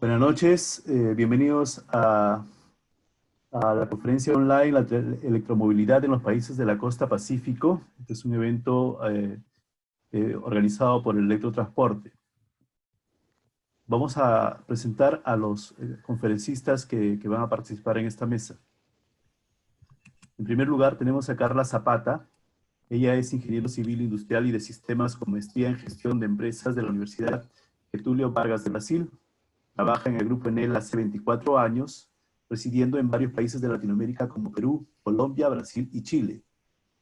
Buenas noches, bienvenidos a la conferencia online, la electromovilidad en los países de la costa Pacífico. Este es un evento organizado por el Electrotransporte. Vamos a presentar a los conferencistas que van a participar en esta mesa. En primer lugar tenemos a Carla Zapata. Ella es ingeniero civil industrial y de sistemas con maestría en gestión de empresas de la Universidad Getúlio Vargas de Brasil. Trabaja en el Grupo Enel hace 24 años, residiendo en varios países de Latinoamérica como Perú, Colombia, Brasil y Chile.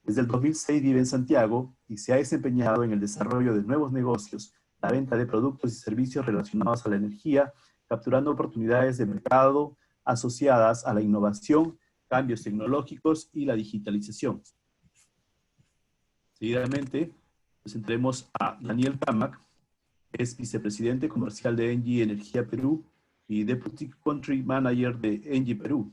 Desde el 2006 vive en Santiago y se ha desempeñado en el desarrollo de nuevos negocios, la venta de productos y servicios relacionados a la energía, capturando oportunidades de mercado asociadas a la innovación, cambios tecnológicos y la digitalización. Seguidamente, presentaremos a Daniel Camac. Es vicepresidente comercial de ENGIE Energía Perú y Deputy Country Manager de ENGIE Perú.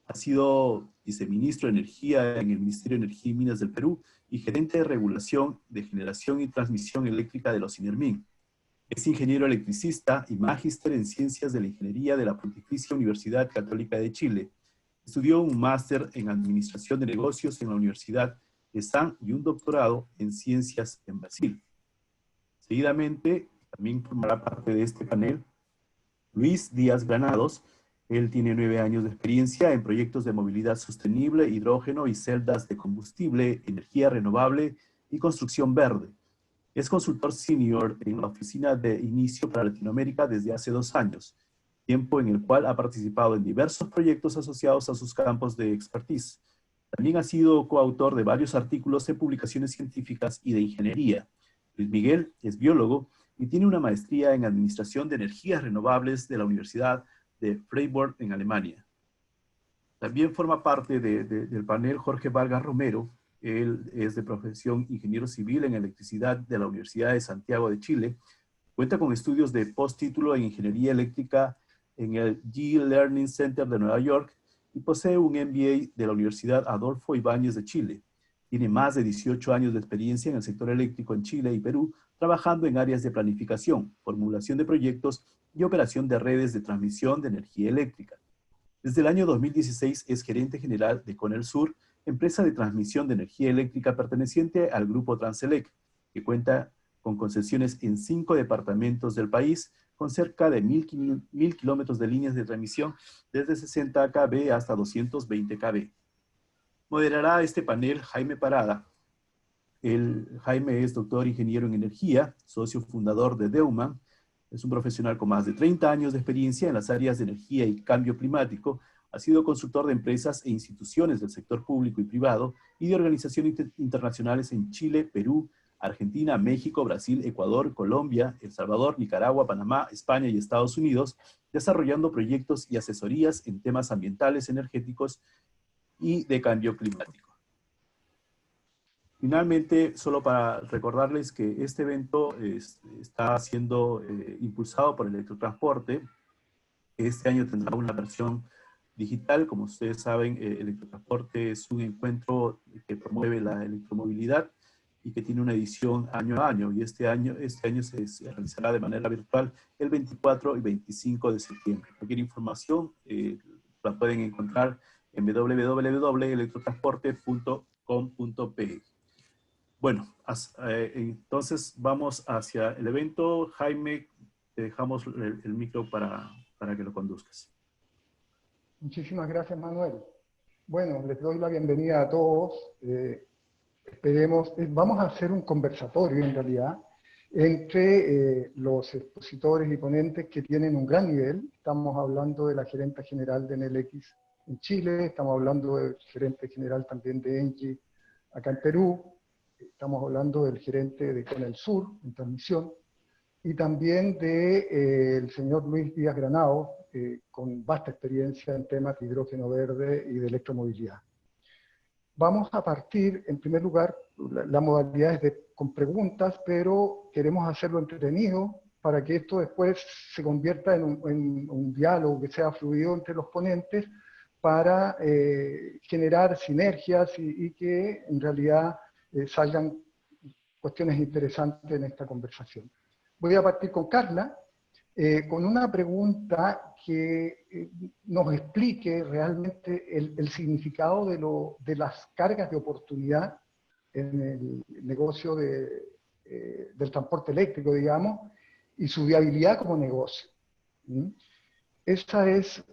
Ha sido viceministro de Energía en el Ministerio de Energía y Minas del Perú y gerente de regulación de generación y transmisión eléctrica de los INERMIN. Es ingeniero electricista y magíster en Ciencias de la Ingeniería de la Pontificia Universidad Católica de Chile. Estudió un máster en Administración de Negocios en la Universidad de San y un doctorado en Ciencias en Brasil. Seguidamente, también formará parte de este panel Luis Díaz Granados. Él tiene 9 años de experiencia en proyectos de movilidad sostenible, hidrógeno y celdas de combustible, energía renovable y construcción verde. Es consultor senior en la Oficina de Inicio para Latinoamérica desde hace 2 años, tiempo en el cual ha participado en diversos proyectos asociados a sus campos de expertise. También ha sido coautor de varios artículos en publicaciones científicas y de ingeniería. Luis Miguel es biólogo y tiene una maestría en Administración de Energías Renovables de la Universidad de Freiburg en Alemania. También forma parte del panel Jorge Vargas Romero. Él es de profesión ingeniero civil en electricidad de la Universidad de Santiago de Chile. Cuenta con estudios de postítulo en ingeniería eléctrica en el Yale Learning Center de Nueva York y posee un MBA de la Universidad Adolfo Ibáñez de Chile. Tiene más de 18 años de experiencia en el sector eléctrico en Chile y Perú, trabajando en áreas de planificación, formulación de proyectos y operación de redes de transmisión de energía eléctrica. Desde el año 2016 es gerente general de Conel Sur, empresa de transmisión de energía eléctrica perteneciente al grupo Transelec, que cuenta con concesiones en 5 departamentos del país, con cerca de 1.000 kilómetros de líneas de transmisión desde 60 kV hasta 220 kV. Moderará este panel Jaime Parada. Jaime es doctor ingeniero en energía, socio fundador de Deuman. Es un profesional con más de 30 años de experiencia en las áreas de energía y cambio climático. Ha sido consultor de empresas e instituciones del sector público y privado y de organizaciones internacionales en Chile, Perú, Argentina, México, Brasil, Ecuador, Colombia, El Salvador, Nicaragua, Panamá, España y Estados Unidos, desarrollando proyectos y asesorías en temas ambientales, energéticos y de cambio climático. Finalmente, solo para recordarles que este evento está siendo impulsado por el Electrotransporte. Este año tendrá una versión digital. Como ustedes saben, Electrotransporte es un encuentro que promueve la electromovilidad y que tiene una edición año a año. Y este año se realizará de manera virtual el 24 y 25 de septiembre. Cualquier información la pueden encontrar en www.electrotransporte.com.pe. Bueno, entonces vamos hacia el evento. Jaime, te dejamos el micro para que lo conduzcas. Muchísimas gracias, Manuel. Bueno, les doy la bienvenida a todos. Esperemos, vamos a hacer un conversatorio en realidad entre los expositores y ponentes que tienen un gran nivel. Estamos hablando de la gerente general de Enel X en Chile, estamos hablando del gerente general también de ENGIE acá en Perú, estamos hablando del gerente de Conel Sur en transmisión, y también del señor Luis Díaz Granados, con vasta experiencia en temas de hidrógeno verde y de electromovilidad. Vamos a partir, en primer lugar, la modalidad es con preguntas, pero queremos hacerlo entretenido para que esto después se convierta en un diálogo que sea fluido entre los ponentes para generar sinergias y que en realidad salgan cuestiones interesantes en esta conversación. Voy a partir con Carla. con una pregunta que nos explique realmente el significado de las cargas de oportunidad en el negocio del transporte eléctrico, digamos, y su viabilidad como negocio. ¿Mm? Esa es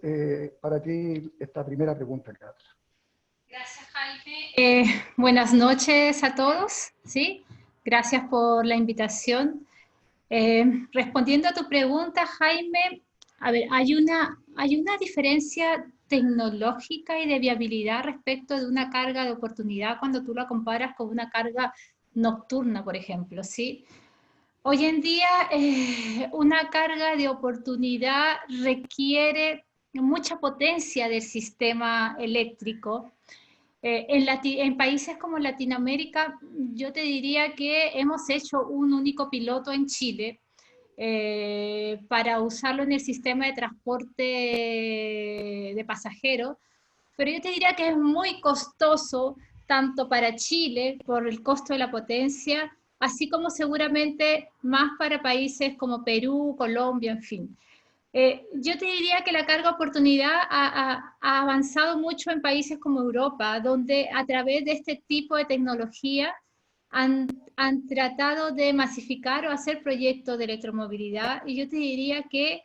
para ti esta primera pregunta, Catra. Gracias, Jaime. Buenas noches a todos, ¿sí? Gracias por la invitación. Respondiendo a tu pregunta, Jaime, a ver, hay una diferencia tecnológica y de viabilidad respecto de una carga de oportunidad cuando tú la comparas con una carga nocturna, por ejemplo, ¿sí? Hoy en día, una carga de oportunidad requiere mucha potencia del sistema eléctrico. En países como Latinoamérica, yo te diría que hemos hecho un único piloto en Chile para usarlo en el sistema de transporte de pasajeros, pero yo te diría que es muy costoso tanto para Chile por el costo de la potencia, así como seguramente más para países como Perú, Colombia, en fin. Yo te diría que la carga oportunidad ha avanzado mucho en países como Europa, donde a través de este tipo de tecnología han tratado de masificar o hacer proyectos de electromovilidad, y yo te diría que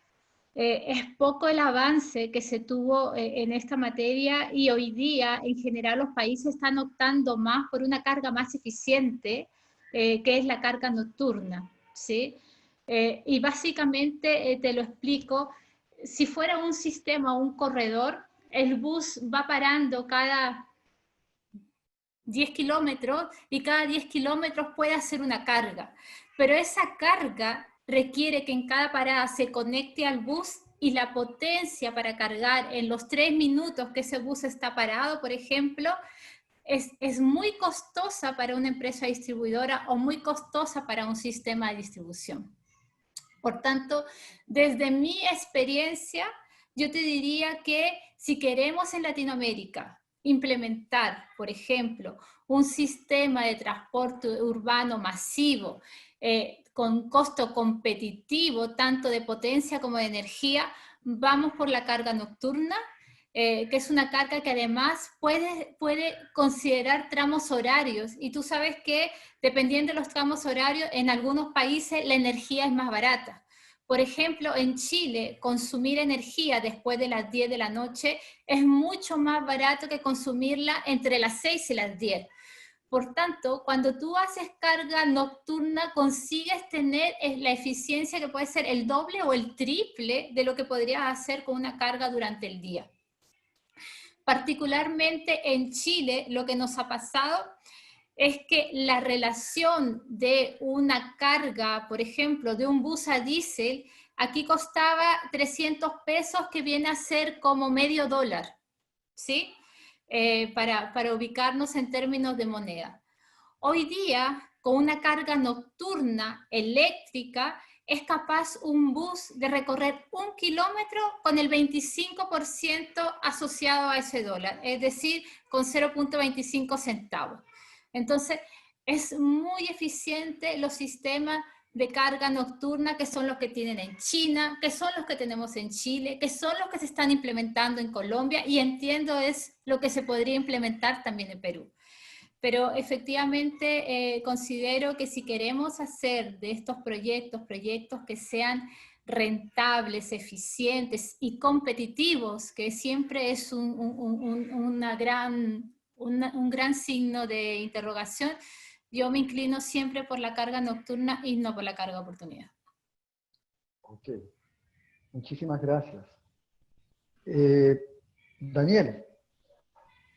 es poco el avance que se tuvo en esta materia, y hoy día en general los países están optando más por una carga más eficiente, que es la carga nocturna, ¿sí? Y básicamente te lo explico, si fuera un sistema, un corredor, el bus va parando cada 10 kilómetros y cada 10 kilómetros puede hacer una carga, pero esa carga requiere que en cada parada se conecte al bus, y la potencia para cargar en los 3 minutos que ese bus está parado, por ejemplo, es muy costosa para una empresa distribuidora o muy costosa para un sistema de distribución. Por tanto, desde mi experiencia, yo te diría que si queremos en Latinoamérica implementar, por ejemplo, un sistema de transporte urbano masivo con costo competitivo, tanto de potencia como de energía, vamos por la carga nocturna, que es una carga que además puede considerar tramos horarios, y tú sabes que dependiendo de los tramos horarios, en algunos países la energía es más barata. Por ejemplo, en Chile, consumir energía después de las 10 de la noche es mucho más barato que consumirla entre las 6 y las 10. Por tanto, cuando tú haces carga nocturna, consigues tener la eficiencia que puede ser el doble o el triple de lo que podrías hacer con una carga durante el día. Particularmente en Chile, lo que nos ha pasado es que la relación de una carga, por ejemplo, de un bus a diésel, aquí costaba 300 pesos, que viene a ser como medio dólar, ¿sí? Para ubicarnos en términos de moneda. Hoy día, con una carga nocturna eléctrica, es capaz un bus de recorrer 1 kilómetro con el 25% asociado a ese dólar, es decir, con 0.25 centavos. Entonces, es muy eficiente los sistemas de carga nocturna, que son los que tienen en China, que son los que tenemos en Chile, que son los que se están implementando en Colombia, y entiendo es lo que se podría implementar también en Perú. Pero efectivamente considero que si queremos hacer de estos proyectos que sean rentables, eficientes y competitivos, que siempre es un gran signo de interrogación, yo me inclino siempre por la carga nocturna y no por la carga de oportunidad. Ok, muchísimas gracias. Daniel,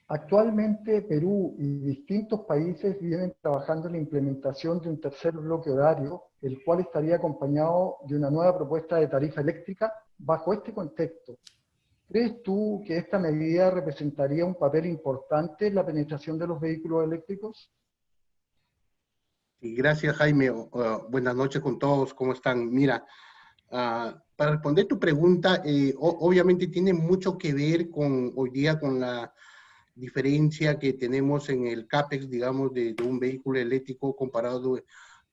actualmente Perú y distintos países vienen trabajando en la implementación de un tercer bloque horario, el cual estaría acompañado de una nueva propuesta de tarifa eléctrica. Bajo este contexto, ¿crees tú que esta medida representaría un papel importante en la penetración de los vehículos eléctricos? Y gracias, Jaime. Buenas noches con todos. ¿Cómo están? Mira, para responder tu pregunta, obviamente tiene mucho que ver con hoy día con la diferencia que tenemos en el CAPEX, digamos, de un vehículo eléctrico comparado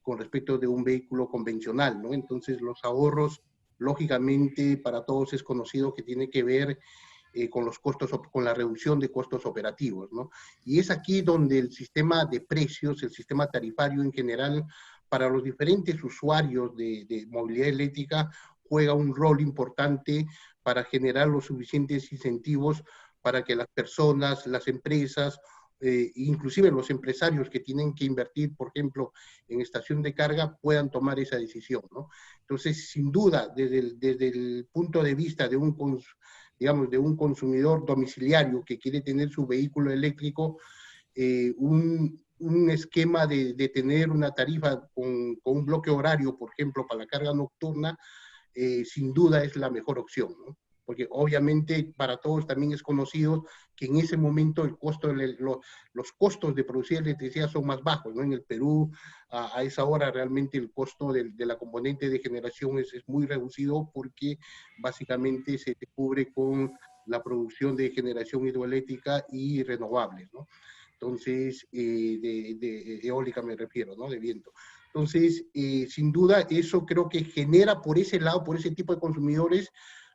con respecto de un vehículo convencional, ¿no? Entonces, los ahorros lógicamente para todos es conocido que tiene que ver con los costos, con la reducción de costos operativos, ¿no? Y es aquí donde el sistema de precios, el sistema tarifario en general, para los diferentes usuarios de movilidad eléctrica, juega un rol importante para generar los suficientes incentivos para que las personas, las empresas, inclusive los empresarios que tienen que invertir, por ejemplo, en estación de carga, puedan tomar esa decisión, ¿no? Entonces, sin duda, desde el punto de vista de digamos, de un consumidor domiciliario que quiere tener su vehículo eléctrico, un esquema de tener una tarifa con un bloque horario, por ejemplo, para la carga nocturna, sin duda es la mejor opción, ¿no? Porque obviamente para todos también es conocido que en ese momento el costo los costos de producir electricidad son más bajos, ¿no? En el Perú, a esa hora realmente el costo de la componente de generación es muy reducido porque básicamente se cubre con la producción de generación hidroeléctrica y renovables, ¿no? Entonces, de eólica me refiero, ¿no? De viento. Entonces, sin duda, eso creo que genera por ese lado, por ese tipo de consumidores,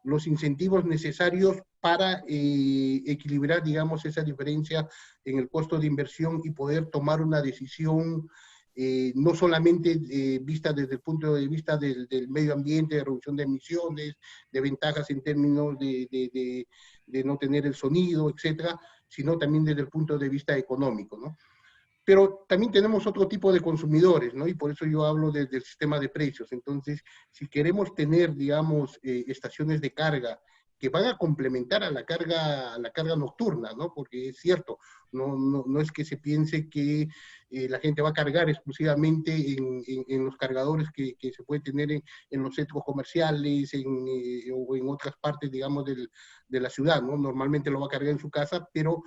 los incentivos necesarios para equilibrar, digamos, esa diferencia en el costo de inversión y poder tomar una decisión no solamente vista desde el punto de vista del medio ambiente, de reducción de emisiones, de ventajas en términos de no tener el sonido, etcétera, sino también desde el punto de vista económico, ¿no? Pero también tenemos otro tipo de consumidores, ¿no? Y por eso yo hablo del sistema de precios. Entonces, si queremos tener, digamos, estaciones de carga que van a complementar a la carga nocturna, ¿no? Porque es cierto, no es que se piense que la gente va a cargar exclusivamente en los cargadores que se puede tener en los centros comerciales o en otras partes, digamos, de la ciudad, ¿no? Normalmente lo va a cargar en su casa, pero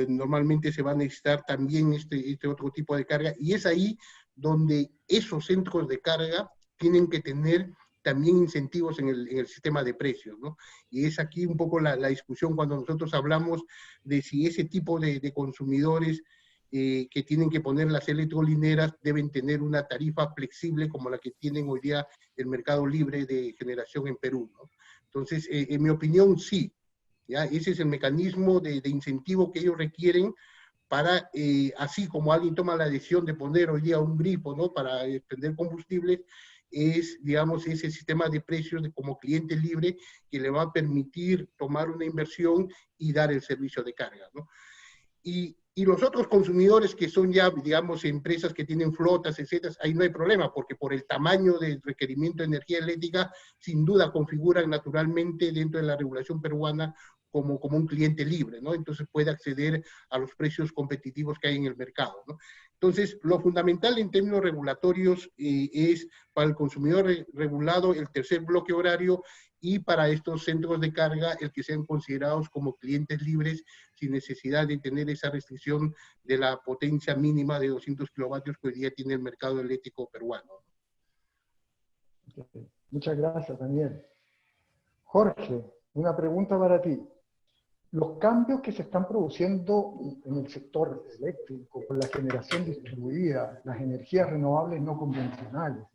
normalmente se va a necesitar también este otro tipo de carga, y es ahí donde esos centros de carga tienen que tener también incentivos en el sistema de precios, ¿no? Y es aquí un poco la discusión cuando nosotros hablamos de si ese tipo de consumidores que tienen que poner las electrolineras deben tener una tarifa flexible como la que tienen hoy día el mercado libre de generación en Perú, ¿no? Entonces, en mi opinión, sí. ¿Ya? Ese es el mecanismo de incentivo que ellos requieren para, así como alguien toma la decisión de poner hoy día un grifo, ¿no? Para expender combustibles, es, digamos, ese sistema de precios como cliente libre que le va a permitir tomar una inversión y dar el servicio de carga, ¿no? Y los otros consumidores que son ya, digamos, empresas que tienen flotas, etcétera, ahí no hay problema, porque por el tamaño del requerimiento de energía eléctrica, sin duda configuran naturalmente dentro de la regulación peruana como un cliente libre, ¿no? Entonces puede acceder a los precios competitivos que hay en el mercado, ¿no? Entonces, lo fundamental en términos regulatorios es para el consumidor regulado el tercer bloque horario y para estos centros de carga el que sean considerados como clientes libres sin necesidad de tener esa restricción de la potencia mínima de 200 kilovatios que hoy día tiene el mercado eléctrico peruano. Muchas gracias, Daniel. Jorge, una pregunta para ti. Los cambios que se están produciendo en el sector eléctrico, con la generación distribuida, las energías renovables no convencionales,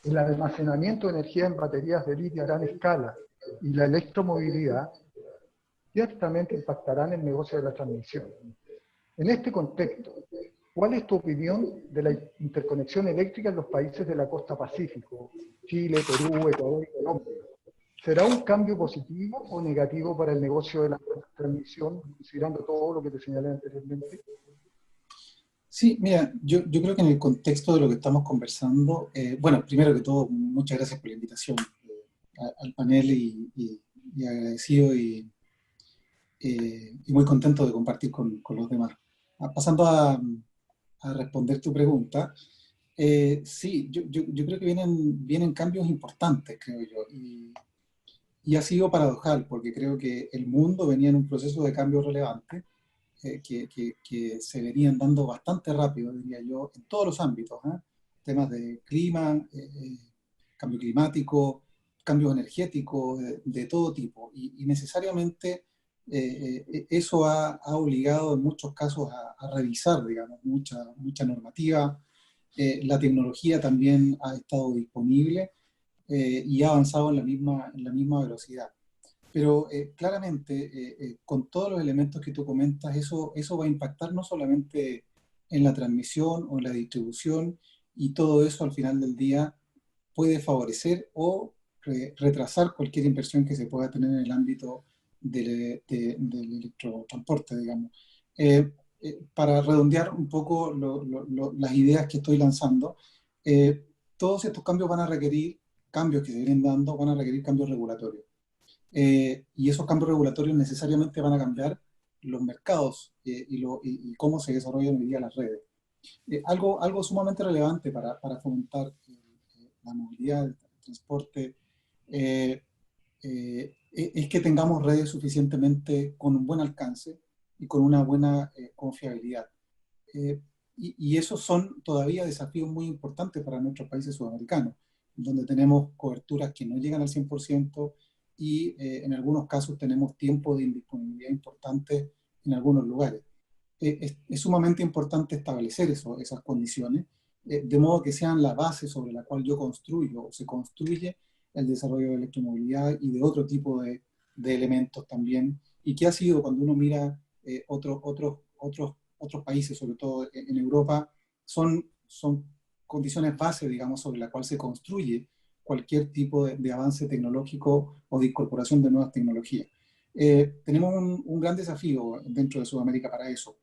el almacenamiento de energía en baterías de litio a gran escala y la electromovilidad, ciertamente impactarán el negocio de la transmisión. En este contexto, ¿cuál es tu opinión de la interconexión eléctrica en los países de la costa Pacífico, Chile, Perú, Ecuador y Colombia? ¿Será un cambio positivo o negativo para el negocio de la transmisión, considerando todo lo que te señalé anteriormente? Sí, mira, yo creo que en el contexto de lo que estamos conversando, bueno, primero que todo, muchas gracias por la invitación al panel y agradecido y muy contento de compartir con los demás. Pasando a responder tu pregunta, sí, yo creo que vienen cambios importantes, creo yo, y ha sido paradojal, porque creo que el mundo venía en un proceso de cambio relevante, que se venían dando bastante rápido, diría yo, en todos los ámbitos, ¿eh? Temas de clima, cambio climático, cambios energéticos, de todo tipo, y necesariamente eso ha obligado en muchos casos a revisar, digamos, mucha normativa. La tecnología también ha estado disponible, y ha avanzado en la misma velocidad. Pero claramente, con todos los elementos que tú comentas, eso va a impactar no solamente en la transmisión o en la distribución, y todo eso al final del día puede favorecer o retrasar cualquier inversión que se pueda tener en el ámbito del electrotransporte, digamos. Para redondear un poco las ideas que estoy lanzando, todos estos cambios van a requerir, cambios que se vienen dando, van a requerir cambios regulatorios. Y esos cambios regulatorios necesariamente van a cambiar los mercados y cómo se desarrollan hoy día las redes. Algo sumamente relevante para fomentar la movilidad, el transporte, es que tengamos redes suficientemente con un buen alcance y con una buena confiabilidad. Y esos son todavía desafíos muy importantes para nuestros países sudamericanos, donde tenemos coberturas que no llegan al 100% y en algunos casos tenemos tiempo de indisponibilidad importante en algunos lugares. Es sumamente importante establecer esas condiciones, de modo que sean la base sobre la cual yo construyo o se construye el desarrollo de electromovilidad y de otro tipo de elementos también, y que ha sido, cuando uno mira otros países, sobre todo en Europa, son condiciones base, digamos, sobre la cual se construye cualquier tipo de avance tecnológico o de incorporación de nuevas tecnologías. Tenemos un gran desafío dentro de Sudamérica para eso,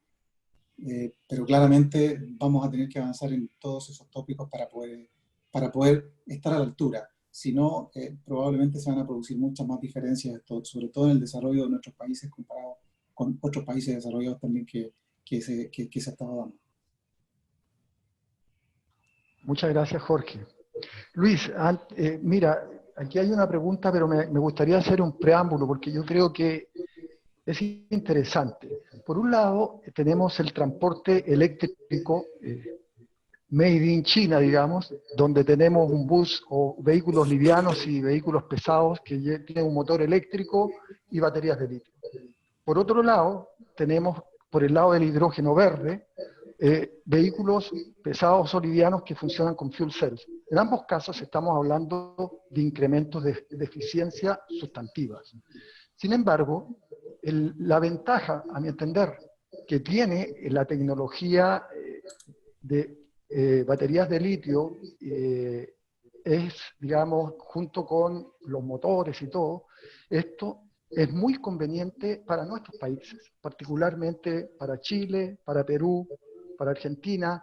pero claramente vamos a tener que avanzar en todos esos tópicos para poder estar a la altura. Si no, probablemente se van a producir muchas más diferencias, sobre todo en el desarrollo de nuestros países comparado con otros países desarrollados también que se ha estado dando. Muchas gracias, Jorge. Luis, mira, aquí hay una pregunta, pero me gustaría hacer un preámbulo, porque yo creo que es interesante. Por un lado, tenemos el transporte eléctrico made in China, digamos, donde tenemos un bus o vehículos livianos y vehículos pesados que tienen un motor eléctrico y baterías de litio. Por otro lado, tenemos, por el lado del hidrógeno verde, vehículos pesados o livianos que funcionan con fuel cells. En ambos casos estamos hablando de incrementos de eficiencia sustantivas. Sin embargo, la ventaja, a mi entender, que tiene la tecnología de baterías de litio es, digamos, junto con los motores y todo, esto es muy conveniente para nuestros países, particularmente para Chile, para Perú, para Argentina,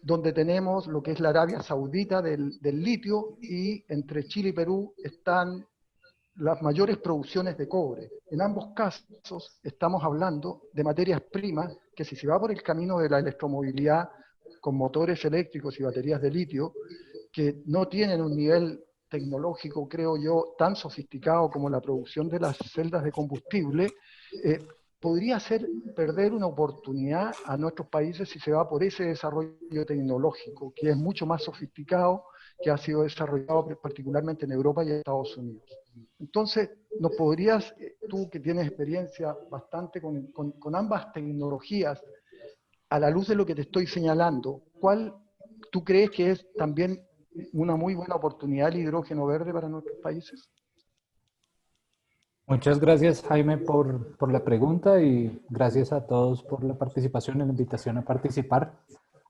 donde tenemos lo que es la Arabia Saudita del litio, y entre Chile y Perú están las mayores producciones de cobre. En ambos casos estamos hablando de materias primas que, si se va por el camino de la electromovilidad con motores eléctricos y baterías de litio, que no tienen un nivel tecnológico, creo yo, tan sofisticado como la producción de las celdas de combustible, podría hacer perder una oportunidad a nuestros países si se va por ese desarrollo tecnológico, que es mucho más sofisticado, que ha sido desarrollado particularmente en Europa y en Estados Unidos. Entonces, ¿nos podrías, tú que tienes experiencia bastante con ambas tecnologías, a la luz de lo que te estoy señalando, cuál tú crees que es también una muy buena oportunidad el hidrógeno verde para nuestros países? Muchas gracias, Jaime, por la pregunta, y gracias a todos por la participación y la invitación a participar.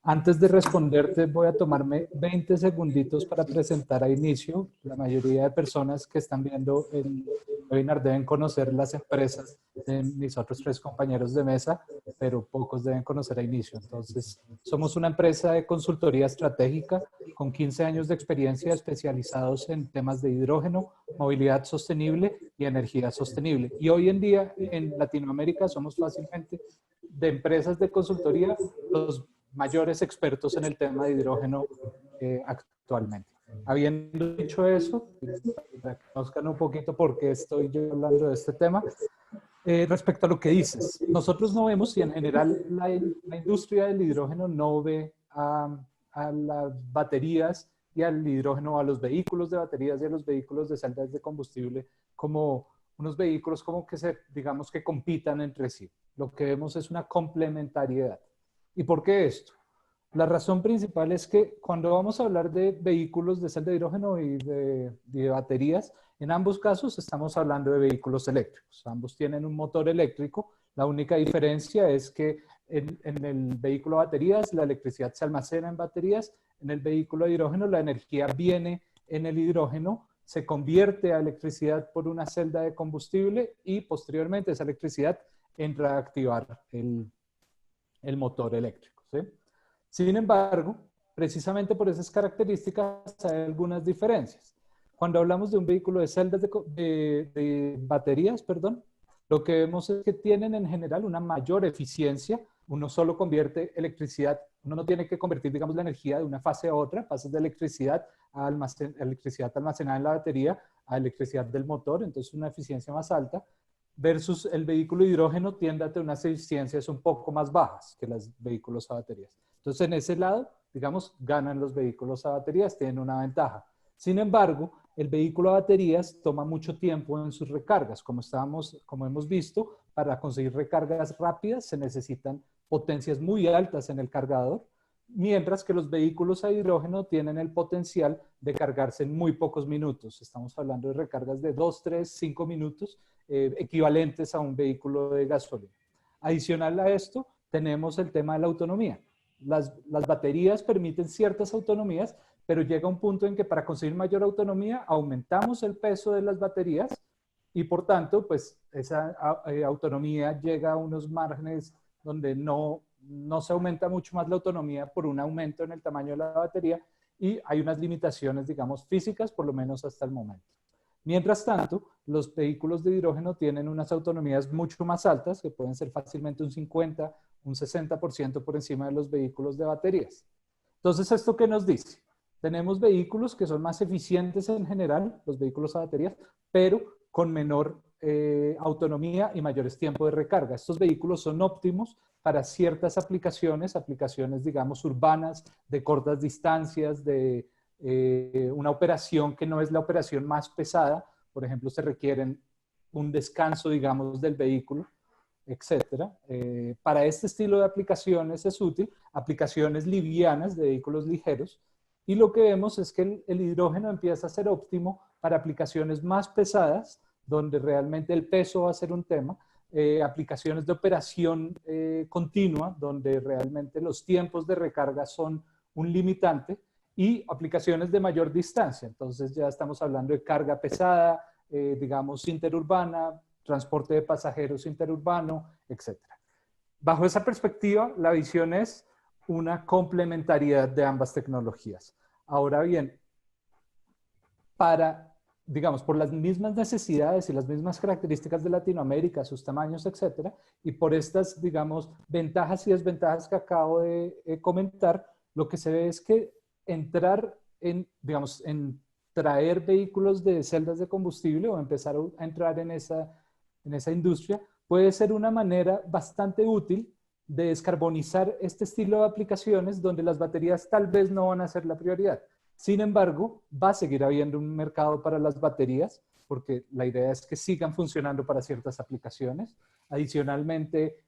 Antes de responderte, voy a tomarme 20 segunditos para presentar a inicio. La mayoría de personas que están viendo el webinar deben conocer las empresas de mis otros 3 compañeros de mesa, pero pocos deben conocer a inicio. Entonces, somos una empresa de consultoría estratégica con 15 años de experiencia, especializados en temas de hidrógeno, movilidad sostenible y energía sostenible. Y hoy en día en Latinoamérica somos fácilmente, de empresas de consultoría, los mayores expertos en el tema de hidrógeno actualmente. Habiendo dicho eso, para que conozcan un poquito por qué estoy yo hablando de este tema, respecto a lo que dices, nosotros no vemos, y en general la industria del hidrógeno no ve a las baterías y al hidrógeno, a los vehículos de baterías y a los vehículos de celdas de combustible como unos vehículos como que digamos que compitan entre sí. Lo que vemos es una complementariedad. ¿Y por qué esto? La razón principal es que cuando vamos a hablar de vehículos de celda de hidrógeno y de baterías, en ambos casos estamos hablando de vehículos eléctricos. Ambos tienen un motor eléctrico. La única diferencia es que en el vehículo de baterías la electricidad se almacena en baterías. En el vehículo de hidrógeno la energía viene en el hidrógeno, se convierte a electricidad por una celda de combustible y posteriormente esa electricidad entra a activar el motor eléctrico, ¿sí? Sin embargo, precisamente por esas características hay algunas diferencias. Cuando hablamos de un vehículo de celdas de baterías, perdón, lo que vemos es que tienen en general una mayor eficiencia. Uno solo convierte electricidad, uno no tiene que convertir, digamos, la energía de una fase a otra, pasas de electricidad a electricidad almacenada en la batería a electricidad del motor, entonces una eficiencia más alta, versus el vehículo de hidrógeno tiende a tener unas eficiencias un poco más bajas que los vehículos a baterías. Entonces, en ese lado, digamos, ganan los vehículos a baterías, tienen una ventaja. Sin embargo, el vehículo a baterías toma mucho tiempo en sus recargas. Como hemos visto, para conseguir recargas rápidas se necesitan potencias muy altas en el cargador, mientras que los vehículos a hidrógeno tienen el potencial de cargarse en muy pocos minutos. Estamos hablando de recargas de 2, 3, 5 minutos, equivalentes a un vehículo de gasolina. Adicional a esto, tenemos el tema de la autonomía. Las baterías permiten ciertas autonomías, pero llega un punto en que para conseguir mayor autonomía aumentamos el peso de las baterías y por tanto, pues esa autonomía llega a unos márgenes donde no se aumenta mucho más la autonomía por un aumento en el tamaño de la batería y hay unas limitaciones, digamos, físicas, por lo menos hasta el momento. Mientras tanto, los vehículos de hidrógeno tienen unas autonomías mucho más altas, que pueden ser fácilmente un 50, un 60% por encima de los vehículos de baterías. Entonces, ¿esto qué nos dice? Tenemos vehículos que son más eficientes en general, los vehículos a baterías, pero con menor autonomía y mayores tiempos de recarga. Estos vehículos son óptimos para ciertas aplicaciones, digamos, urbanas, de cortas distancias, de una operación que no es la operación más pesada. Por ejemplo, se requieren un descanso, digamos, del vehículo, etcétera. Para este estilo de aplicaciones es útil, aplicaciones livianas de vehículos ligeros, y lo que vemos es que el hidrógeno empieza a ser óptimo para aplicaciones más pesadas, donde realmente el peso va a ser un tema, aplicaciones de operación continua, donde realmente los tiempos de recarga son un limitante, y aplicaciones de mayor distancia. Entonces ya estamos hablando de carga pesada, digamos, interurbana, transporte de pasajeros interurbano, etc. Bajo esa perspectiva, la visión es una complementariedad de ambas tecnologías. Ahora bien, digamos, por las mismas necesidades y las mismas características de Latinoamérica, sus tamaños, etcétera, y por estas, digamos, ventajas y desventajas que acabo de comentar, lo que se ve es que entrar en, digamos, en traer vehículos de celdas de combustible o empezar a entrar en esa industria puede ser una manera bastante útil de descarbonizar este estilo de aplicaciones donde las baterías tal vez no van a ser la prioridad. Sin embargo, va a seguir habiendo un mercado para las baterías porque la idea es que sigan funcionando para ciertas aplicaciones. Adicionalmente,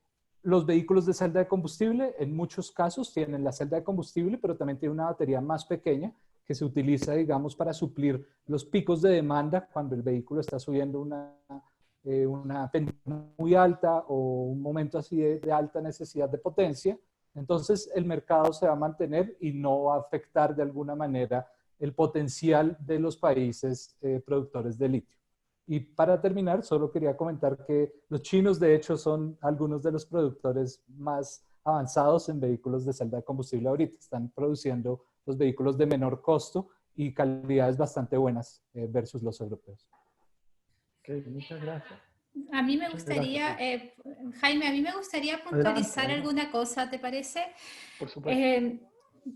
los vehículos de celda de combustible en muchos casos tienen la celda de combustible, pero también tiene una batería más pequeña que se utiliza, digamos, para suplir los picos de demanda cuando el vehículo está subiendo una pendiente muy alta o un momento así de alta necesidad de potencia. Entonces el mercado se va a mantener y no va a afectar de alguna manera el potencial de los países productores de litio. Y para terminar, solo quería comentar que los chinos de hecho son algunos de los productores más avanzados en vehículos de celda de combustible ahorita. Están produciendo los vehículos de menor costo y calidades bastante buenas versus los europeos. Ok, muchas gracias. A mí me gustaría, Jaime, a mí me gustaría puntualizar alguna cosa, ¿te parece? Por supuesto.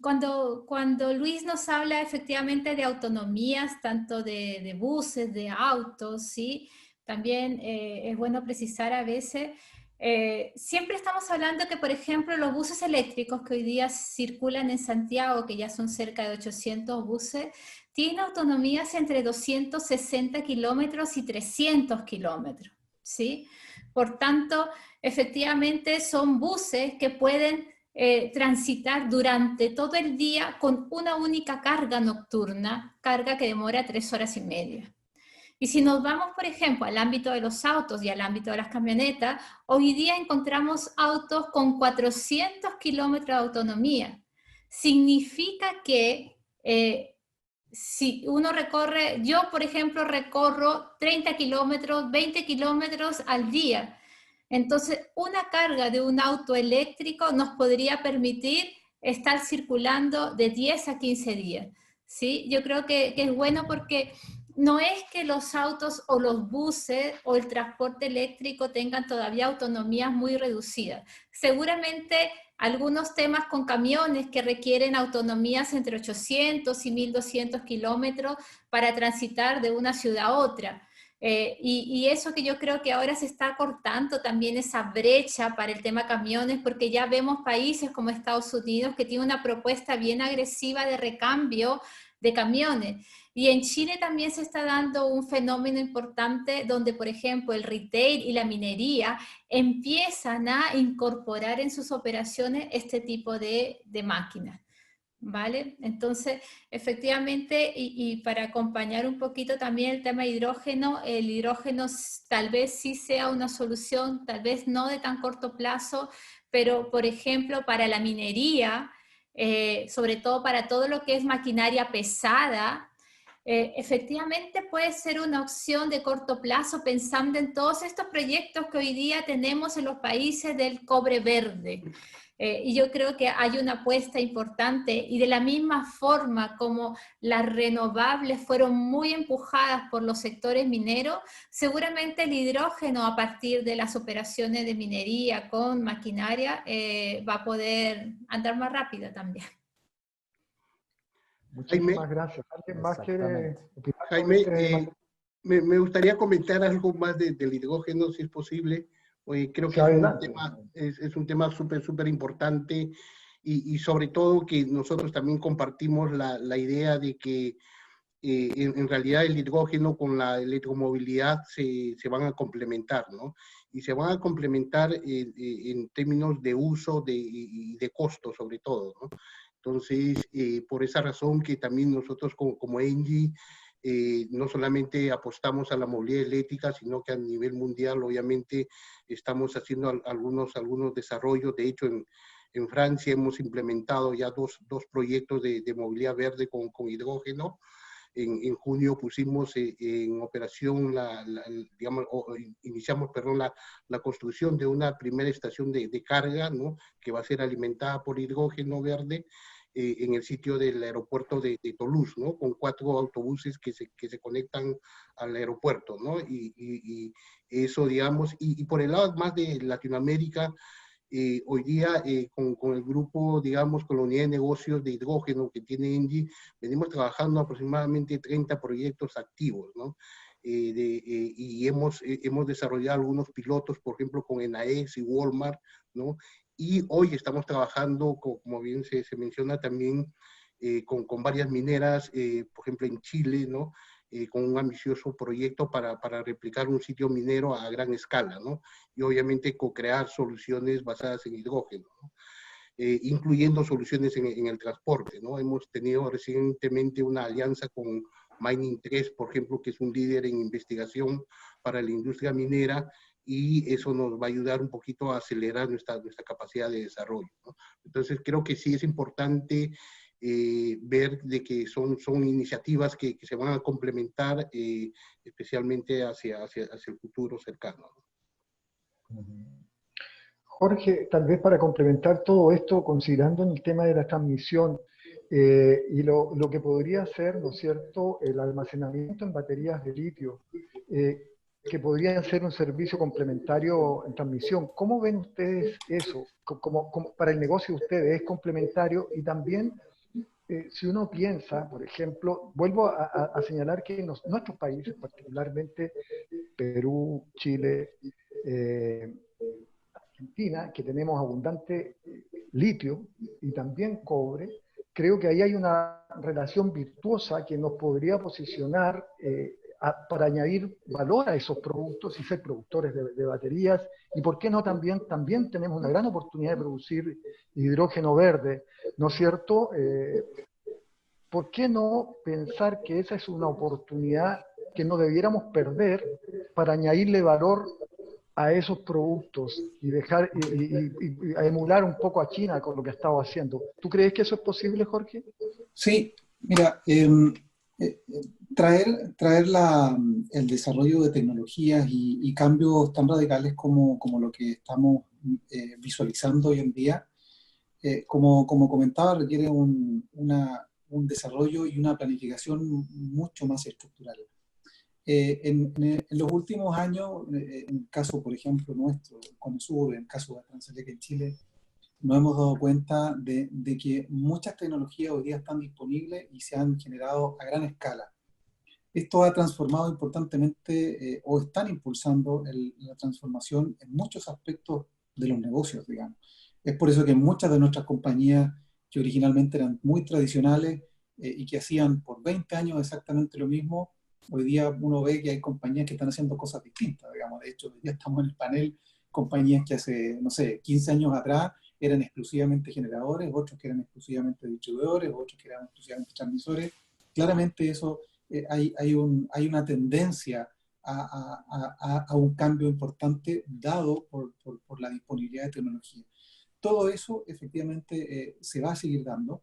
Cuando Luis nos habla efectivamente de autonomías, tanto de buses, de autos, ¿sí? También es bueno precisar a veces, siempre estamos hablando que, por ejemplo, los buses eléctricos que hoy día circulan en Santiago, que ya son cerca de 800 buses, tienen autonomías entre 260 kilómetros y 300 kilómetros, ¿sí? Por tanto, efectivamente son buses que pueden transitar durante todo el día con una única carga nocturna, carga que demora 3 horas y media. Y si nos vamos, por ejemplo, al ámbito de los autos y al ámbito de las camionetas, hoy día encontramos autos con 400 kilómetros de autonomía. Significa que si uno recorre, yo por ejemplo recorro 30 kilómetros, 20 kilómetros al día. Entonces, una carga de un auto eléctrico nos podría permitir estar circulando de 10 a 15 días. ¿Sí? Yo creo que es bueno porque no es que los autos o los buses o el transporte eléctrico tengan todavía autonomías muy reducidas. Seguramente algunos temas con camiones que requieren autonomías entre 800 y 1200 kilómetros para transitar de una ciudad a otra. Y eso que yo creo que ahora se está cortando también esa brecha para el tema camiones, porque ya vemos países como Estados Unidos que tienen una propuesta bien agresiva de recambio de camiones. Y en Chile también se está dando un fenómeno importante donde, por ejemplo, el retail y la minería empiezan a incorporar en sus operaciones este tipo de máquinas. ¿Vale? Entonces, efectivamente, y para acompañar un poquito también el tema hidrógeno, el hidrógeno tal vez sí sea una solución, tal vez no de tan corto plazo, pero por ejemplo para la minería, sobre todo para todo lo que es maquinaria pesada, efectivamente puede ser una opción de corto plazo pensando en todos estos proyectos que hoy día tenemos en los países del cobre verde. Y yo creo que hay una apuesta importante y de la misma forma como las renovables fueron muy empujadas por los sectores mineros, seguramente el hidrógeno a partir de las operaciones de minería con maquinaria va a poder andar más rápido también. Muchísimas gracias. ¿Alguien más quiere opinar? Jaime, me gustaría comentar algo más del hidrógeno, si es posible. Creo que es un tema súper importante y sobre todo que nosotros también compartimos la idea de que en realidad el hidrógeno con la electromovilidad se van a complementar, ¿no? Y se van a complementar en términos de uso y de costo sobre todo, ¿no? Entonces, por esa razón que también nosotros como ENGIE no solamente apostamos a la movilidad eléctrica, sino que a nivel mundial, obviamente, estamos haciendo algunos desarrollos. De hecho, en Francia hemos implementado ya dos proyectos de movilidad verde con hidrógeno. En junio pusimos en operación, iniciamos, perdón, la construcción de una primera estación de carga, ¿no? Que va a ser alimentada por hidrógeno verde. En el sitio del aeropuerto de Toulouse, ¿no? Con 4 autobuses que se conectan al aeropuerto, ¿no? Y eso, digamos, y por el lado más de Latinoamérica, hoy día con el grupo, digamos, con la unidad de negocios de hidrógeno que tiene ENGIE, venimos trabajando aproximadamente 30 proyectos activos, ¿no? Y hemos desarrollado algunos pilotos, por ejemplo, con ENAEX y Walmart, ¿no? Y hoy estamos trabajando, como bien se menciona también, con varias mineras, por ejemplo en Chile, ¿no? Con un ambicioso proyecto para replicar un sitio minero a gran escala, ¿no? Y obviamente co-crear soluciones basadas en hidrógeno, ¿no? Incluyendo soluciones en el transporte, ¿no? Hemos tenido recientemente una alianza con Mining 3, por ejemplo, que es un líder en investigación para la industria minera, y eso nos va a ayudar un poquito a acelerar nuestra capacidad de desarrollo, ¿no? Entonces creo que sí es importante ver de que son iniciativas que se van a complementar, especialmente hacia el futuro cercano, ¿no? Jorge, tal vez para complementar todo esto, considerando en el tema de la transmisión y lo que podría ser, ¿no es cierto?, el almacenamiento en baterías de litio, que podría ser un servicio complementario en transmisión. ¿Cómo ven ustedes eso? Como para el negocio de ustedes, ¿es complementario? Y también, si uno piensa, por ejemplo, vuelvo a señalar que nuestros países, particularmente Perú, Chile, Argentina, que tenemos abundante litio y también cobre, creo que ahí hay una relación virtuosa que nos podría posicionar para añadir valor a esos productos y ser productores de baterías. Y por qué no también tenemos una gran oportunidad de producir hidrógeno verde, ¿no es cierto? ¿Por qué no pensar que esa es una oportunidad que no debiéramos perder para añadirle valor a esos productos y dejar y a emular un poco a China con lo que ha estado haciendo? ¿Tú crees que eso es posible, Jorge? Sí, mira, traer el desarrollo de tecnologías y cambios tan radicales como lo que estamos visualizando hoy en día, como comentaba, requiere un desarrollo y una planificación mucho más estructural. En los últimos años, en el caso, por ejemplo, nuestro, Conosur, en el caso de Transelec en Chile, nos hemos dado cuenta de que muchas tecnologías hoy día están disponibles y se han generado a gran escala. Esto ha transformado importantemente, o están impulsando la transformación en muchos aspectos de los negocios, digamos. Es por eso que muchas de nuestras compañías, que originalmente eran muy tradicionales y que hacían por 20 años exactamente lo mismo, hoy día uno ve que hay compañías que están haciendo cosas distintas, digamos. De hecho, hoy día estamos en el panel compañías que hace, no sé, 15 años atrás eran exclusivamente generadores, otros que eran exclusivamente distribuidores, otros que eran exclusivamente transmisores. Claramente eso, hay una tendencia a un cambio importante dado por la disponibilidad de tecnología. Todo eso efectivamente se va a seguir dando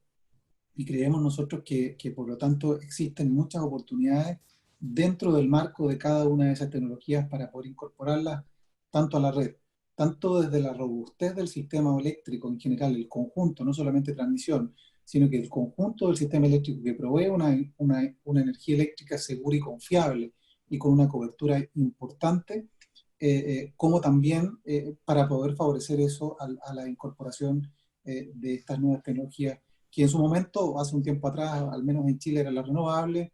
y creemos nosotros que por lo tanto existen muchas oportunidades dentro del marco de cada una de esas tecnologías para poder incorporarlas tanto a la red, tanto desde la robustez del sistema eléctrico en general, el conjunto, no solamente transmisión, sino que el conjunto del sistema eléctrico que provee una energía eléctrica segura y confiable y con una cobertura importante, como también para poder favorecer eso a la incorporación de estas nuevas tecnologías, que en su momento, hace un tiempo atrás, al menos en Chile, eran las renovables,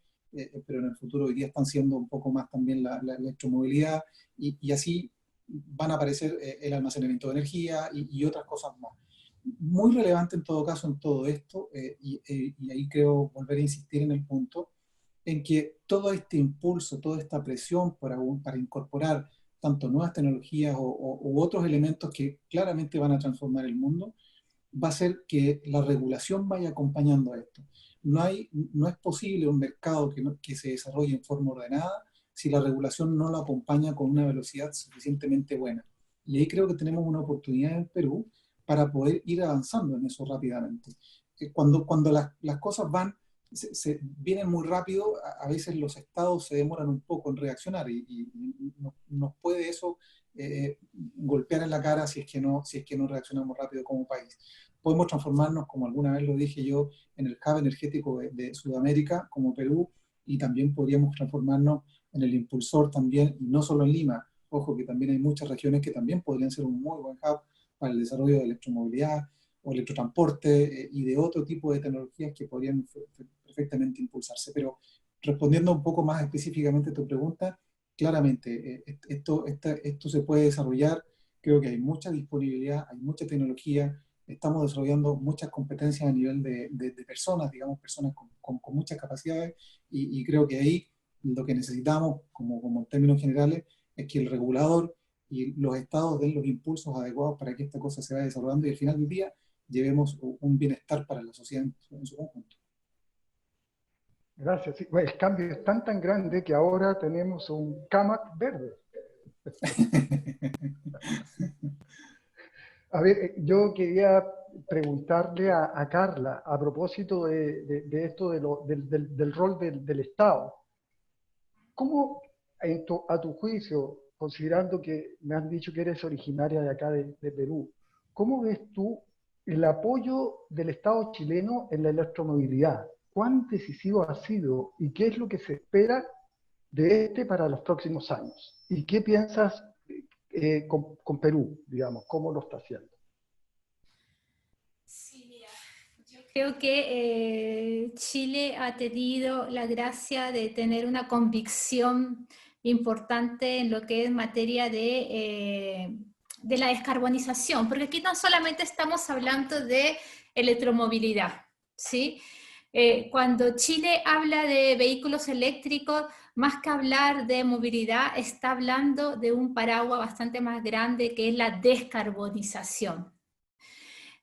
pero en el futuro hoy día están siendo un poco más también la electromovilidad, y así van a aparecer el almacenamiento de energía y otras cosas más. Muy relevante en todo caso en todo esto, y ahí creo volver a insistir en el punto, en que todo este impulso, toda esta presión para incorporar tanto nuevas tecnologías u otros elementos que claramente van a transformar el mundo, va a hacer que la regulación vaya acompañando a esto. No es posible un mercado que se desarrolle en forma ordenada si la regulación no lo acompaña con una velocidad suficientemente buena. Y ahí creo que tenemos una oportunidad en Perú para poder ir avanzando en eso rápidamente. Cuando las cosas vienen muy rápido, a veces los estados se demoran un poco en reaccionar y nos puede eso golpear en la cara si es que no reaccionamos rápido como país. Podemos transformarnos, como alguna vez lo dije yo, en el hub energético de Sudamérica, como Perú, y también podríamos transformarnos en el impulsor también, y no solo en Lima. Ojo que también hay muchas regiones que también podrían ser un muy buen hub para el desarrollo de electromovilidad o electrotransporte y de otro tipo de tecnologías que podrían perfectamente impulsarse. Pero respondiendo un poco más específicamente a tu pregunta, claramente esto se puede desarrollar. Creo que hay mucha disponibilidad, hay mucha tecnología, estamos desarrollando muchas competencias a nivel de personas, digamos, personas con muchas capacidades, y creo que ahí lo que necesitamos, como en términos generales, es que el regulador y los estados den los impulsos adecuados para que esta cosa se vaya desarrollando y al final del día llevemos un bienestar para la sociedad en su conjunto. Gracias. Sí, el cambio es tan grande que ahora tenemos un CAMAC verde. A ver, yo quería preguntarle a Carla a propósito de esto del rol del Estado. ¿Cómo, a tu juicio, considerando que me has dicho que eres originaria de acá de Perú, cómo ves tú el apoyo del Estado chileno en la electromovilidad? ¿Cuán decisivo ha sido y qué es lo que se espera de para los próximos años? ¿Y qué piensas con Perú, digamos? ¿Cómo lo está haciendo? Sí, mira, yo creo que Chile ha tenido la gracia de tener una convicción importante en lo que es materia de la descarbonización, porque aquí no solamente estamos hablando de electromovilidad, ¿sí? Cuando Chile habla de vehículos eléctricos, más que hablar de movilidad, está hablando de un paraguas bastante más grande que es la descarbonización.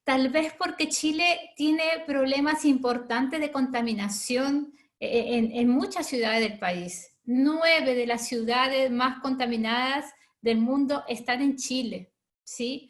Tal vez porque Chile tiene problemas importantes de contaminación en muchas ciudades del país. 9 de las ciudades más contaminadas del mundo están en Chile, ¿sí?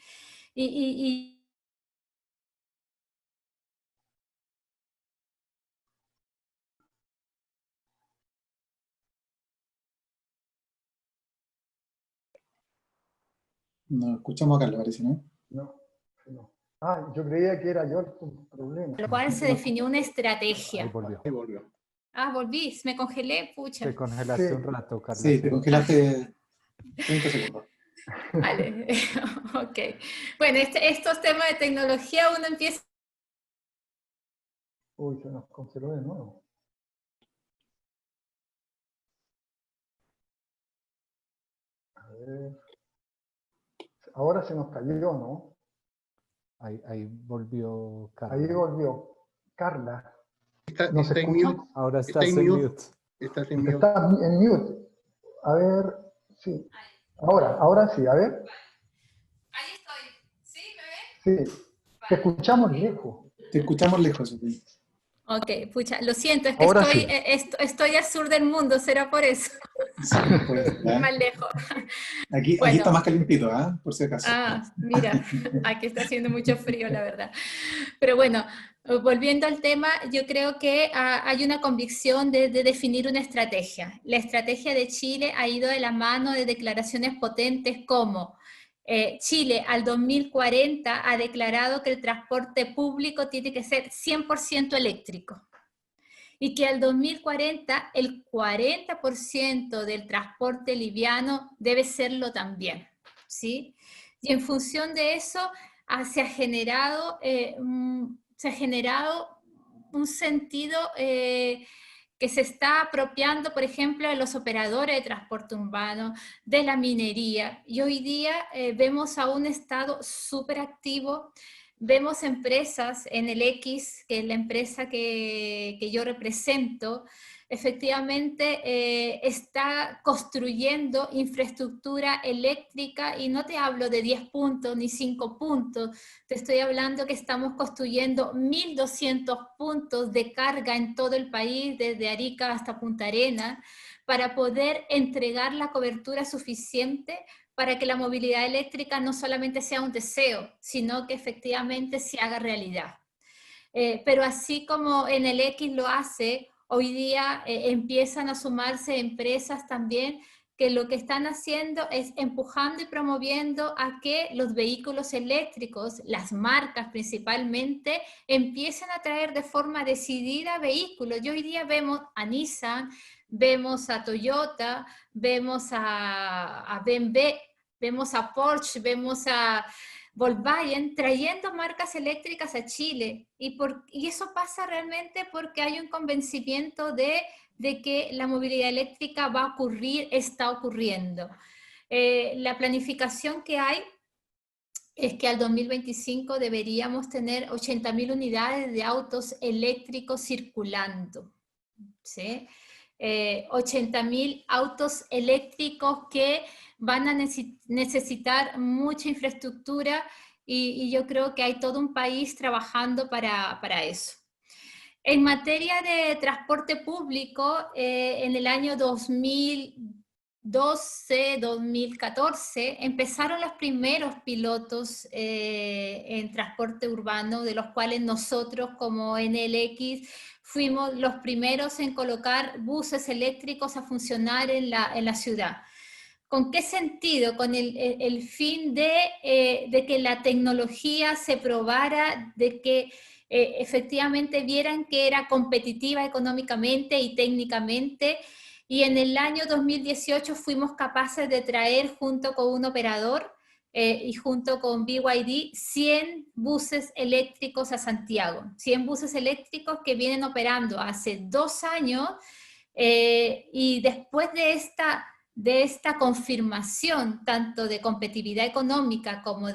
No escuchamos a Carlos, parece, ¿no? No, no. Ah, yo creía que era yo el problema. Lo cual se definió una Ahí estrategia. volvió. Ahí volvió. Ah, volví, me congelé, pucha. Te congelaste Sí. un rato, Carlos. Sí, te congelaste 30 segundos. Vale, ok. Bueno, estos temas de tecnología uno empieza... Uy, se nos congeló de nuevo. A ver. Ahora se nos cayó, ¿no? Ahí volvió Carlos. Ahí volvió. Carla, Está ¿nos en escucha? mute. Ahora Está estás en en mute. mute. Estás en mute. Está en mute. A ver, sí. Ahora sí, a ver. Ahí estoy. ¿Sí? ¿Me ven? Sí. Te escuchamos lejos. Te escuchamos lejos, Sofía. Ok, pucha, lo siento, es que Ahora estoy, sí. estoy al sur del mundo, será por eso, Sí, pues, ¿ya? más lejos. Aquí Bueno. está más calentito, ¿ah? Por si acaso. Ah, mira, aquí está haciendo mucho frío, la verdad. Pero bueno, volviendo al tema, yo creo que hay una convicción de definir una estrategia. La estrategia de Chile ha ido de la mano de declaraciones potentes como Chile al 2040 ha declarado que el transporte público tiene que ser 100% eléctrico y que al 2040 el 40% del transporte liviano debe serlo también, ¿sí? Y en función de eso se ha generado un sentido que se está apropiando, por ejemplo, de los operadores de transporte urbano, de la minería, y hoy día vemos a un Estado súper activo. Vemos empresas en el X, que es la empresa que yo represento, efectivamente está construyendo infraestructura eléctrica, y no te hablo de 10 puntos ni 5 puntos, te estoy hablando que estamos construyendo 1.200 puntos de carga en todo el país, desde Arica hasta Punta Arenas, para poder entregar la cobertura suficiente para que la movilidad eléctrica no solamente sea un deseo, sino que efectivamente se haga realidad. Pero así como en el X lo hace, hoy día empiezan a sumarse empresas también que lo que están haciendo es empujando y promoviendo a que los vehículos eléctricos, las marcas principalmente, empiecen a traer de forma decidida vehículos. Y hoy día vemos a Nissan, vemos a Toyota, vemos a BMW, vemos a Porsche, vemos a Volkswagen trayendo marcas eléctricas a Chile. Y eso pasa realmente porque hay un convencimiento de que la movilidad eléctrica va a ocurrir, está ocurriendo. La planificación que hay es que al 2025 deberíamos tener 80.000 unidades de autos eléctricos circulando, ¿sí? 80.000 autos eléctricos que van a necesitar mucha infraestructura, y yo creo que hay todo un país trabajando para eso. En materia de transporte público, en el año 2012-2014 empezaron los primeros pilotos en transporte urbano, de los cuales nosotros como NLX fuimos los primeros en colocar buses eléctricos a funcionar en la ciudad. ¿Con qué sentido? Con el fin de que la tecnología se probara, de que efectivamente vieran que era competitiva económicamente y técnicamente, y en el año 2018 fuimos capaces de traer junto con un operador y junto con BYD 100 buses eléctricos a Santiago, 100 buses eléctricos que vienen operando hace 2 años, y después de esta confirmación tanto de competitividad económica como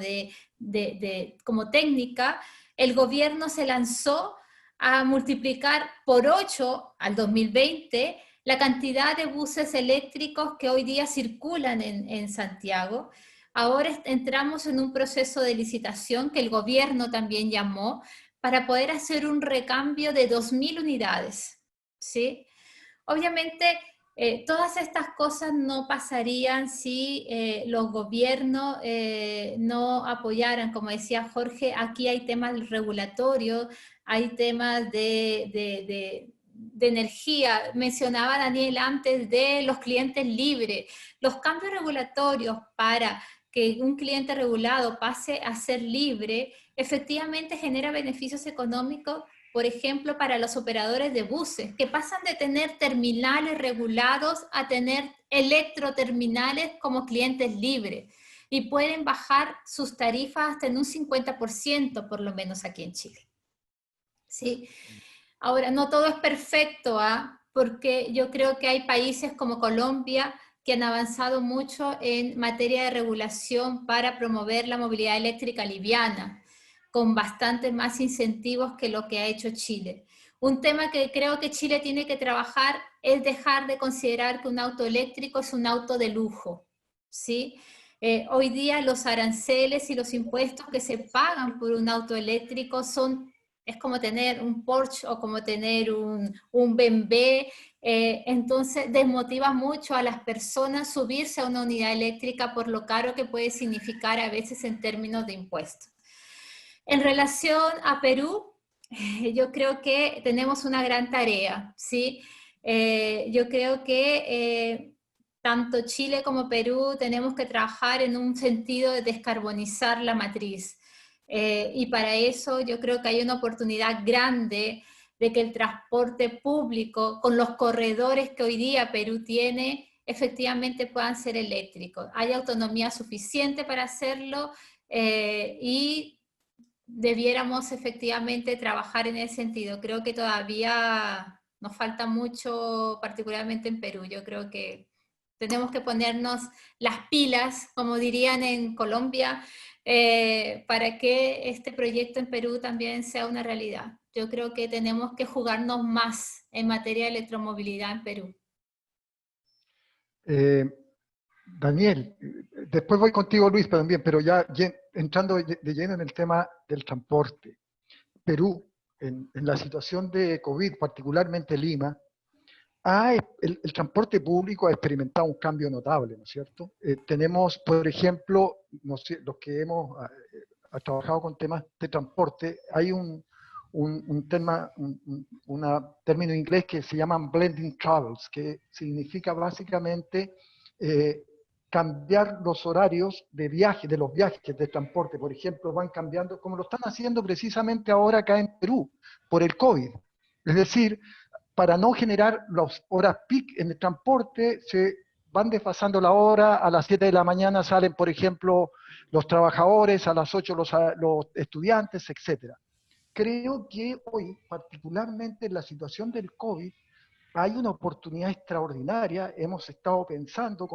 como técnica, el gobierno se lanzó a multiplicar por 8 al 2020 la cantidad de buses eléctricos que hoy día circulan en Santiago. Ahora entramos en un proceso de licitación que el gobierno también llamó para poder hacer un recambio de 2.000 unidades, ¿sí? Obviamente, todas estas cosas no pasarían si los gobiernos no apoyaran, como decía Jorge, aquí hay temas regulatorios, hay temas de energía. Mencionaba Daniel antes de los clientes libres. Los cambios regulatorios para que un cliente regulado pase a ser libre, efectivamente genera beneficios económicos, por ejemplo, para los operadores de buses, que pasan de tener terminales regulados a tener electroterminales como clientes libres, y pueden bajar sus tarifas hasta en un 50%, por lo menos aquí en Chile. ¿Sí? Ahora, no todo es perfecto, porque yo creo que hay países como Colombia que han avanzado mucho en materia de regulación para promover la movilidad eléctrica liviana, con bastante más incentivos que lo que ha hecho Chile. Un tema que creo que Chile tiene que trabajar es dejar de considerar que un auto eléctrico es un auto de lujo, ¿sí? Hoy día los aranceles y los impuestos que se pagan por un auto eléctrico es como tener un Porsche o como tener un BMW, entonces desmotiva mucho a las personas subirse a una unidad eléctrica por lo caro que puede significar a veces en términos de impuestos. En relación a Perú, yo creo que tenemos una gran tarea, ¿sí? Yo creo que tanto Chile como Perú tenemos que trabajar en un sentido de descarbonizar la matriz. Y para eso yo creo que hay una oportunidad grande de que el transporte público, con los corredores que hoy día Perú tiene, efectivamente puedan ser eléctricos. Hay autonomía suficiente para hacerlo y debiéramos efectivamente trabajar en ese sentido. Creo que todavía nos falta mucho, particularmente en Perú. Yo creo que tenemos que ponernos las pilas, como dirían en Colombia, para que este proyecto en Perú también sea una realidad. Yo creo que tenemos que jugarnos más en materia de electromovilidad en Perú. Daniel, después voy contigo, Luis, también, pero ya entrando de lleno en el tema del transporte. Perú, en la situación de COVID, particularmente Lima, el transporte público ha experimentado un cambio notable, ¿no es cierto? Tenemos, por ejemplo, no sé, los que hemos trabajado con temas de transporte, hay un término en inglés que se llama blending travels, que significa básicamente cambiar los horarios de viaje, de los viajes de transporte. Por ejemplo, van cambiando, como lo están haciendo precisamente ahora acá en Perú, por el COVID. Es decir, para no generar las horas peak en el transporte, se van desfasando la hora, a las 7 de la mañana salen, por ejemplo, los trabajadores, a las 8 los estudiantes, etc. Creo que hoy, particularmente en la situación del COVID, hay una oportunidad extraordinaria. Hemos estado pensando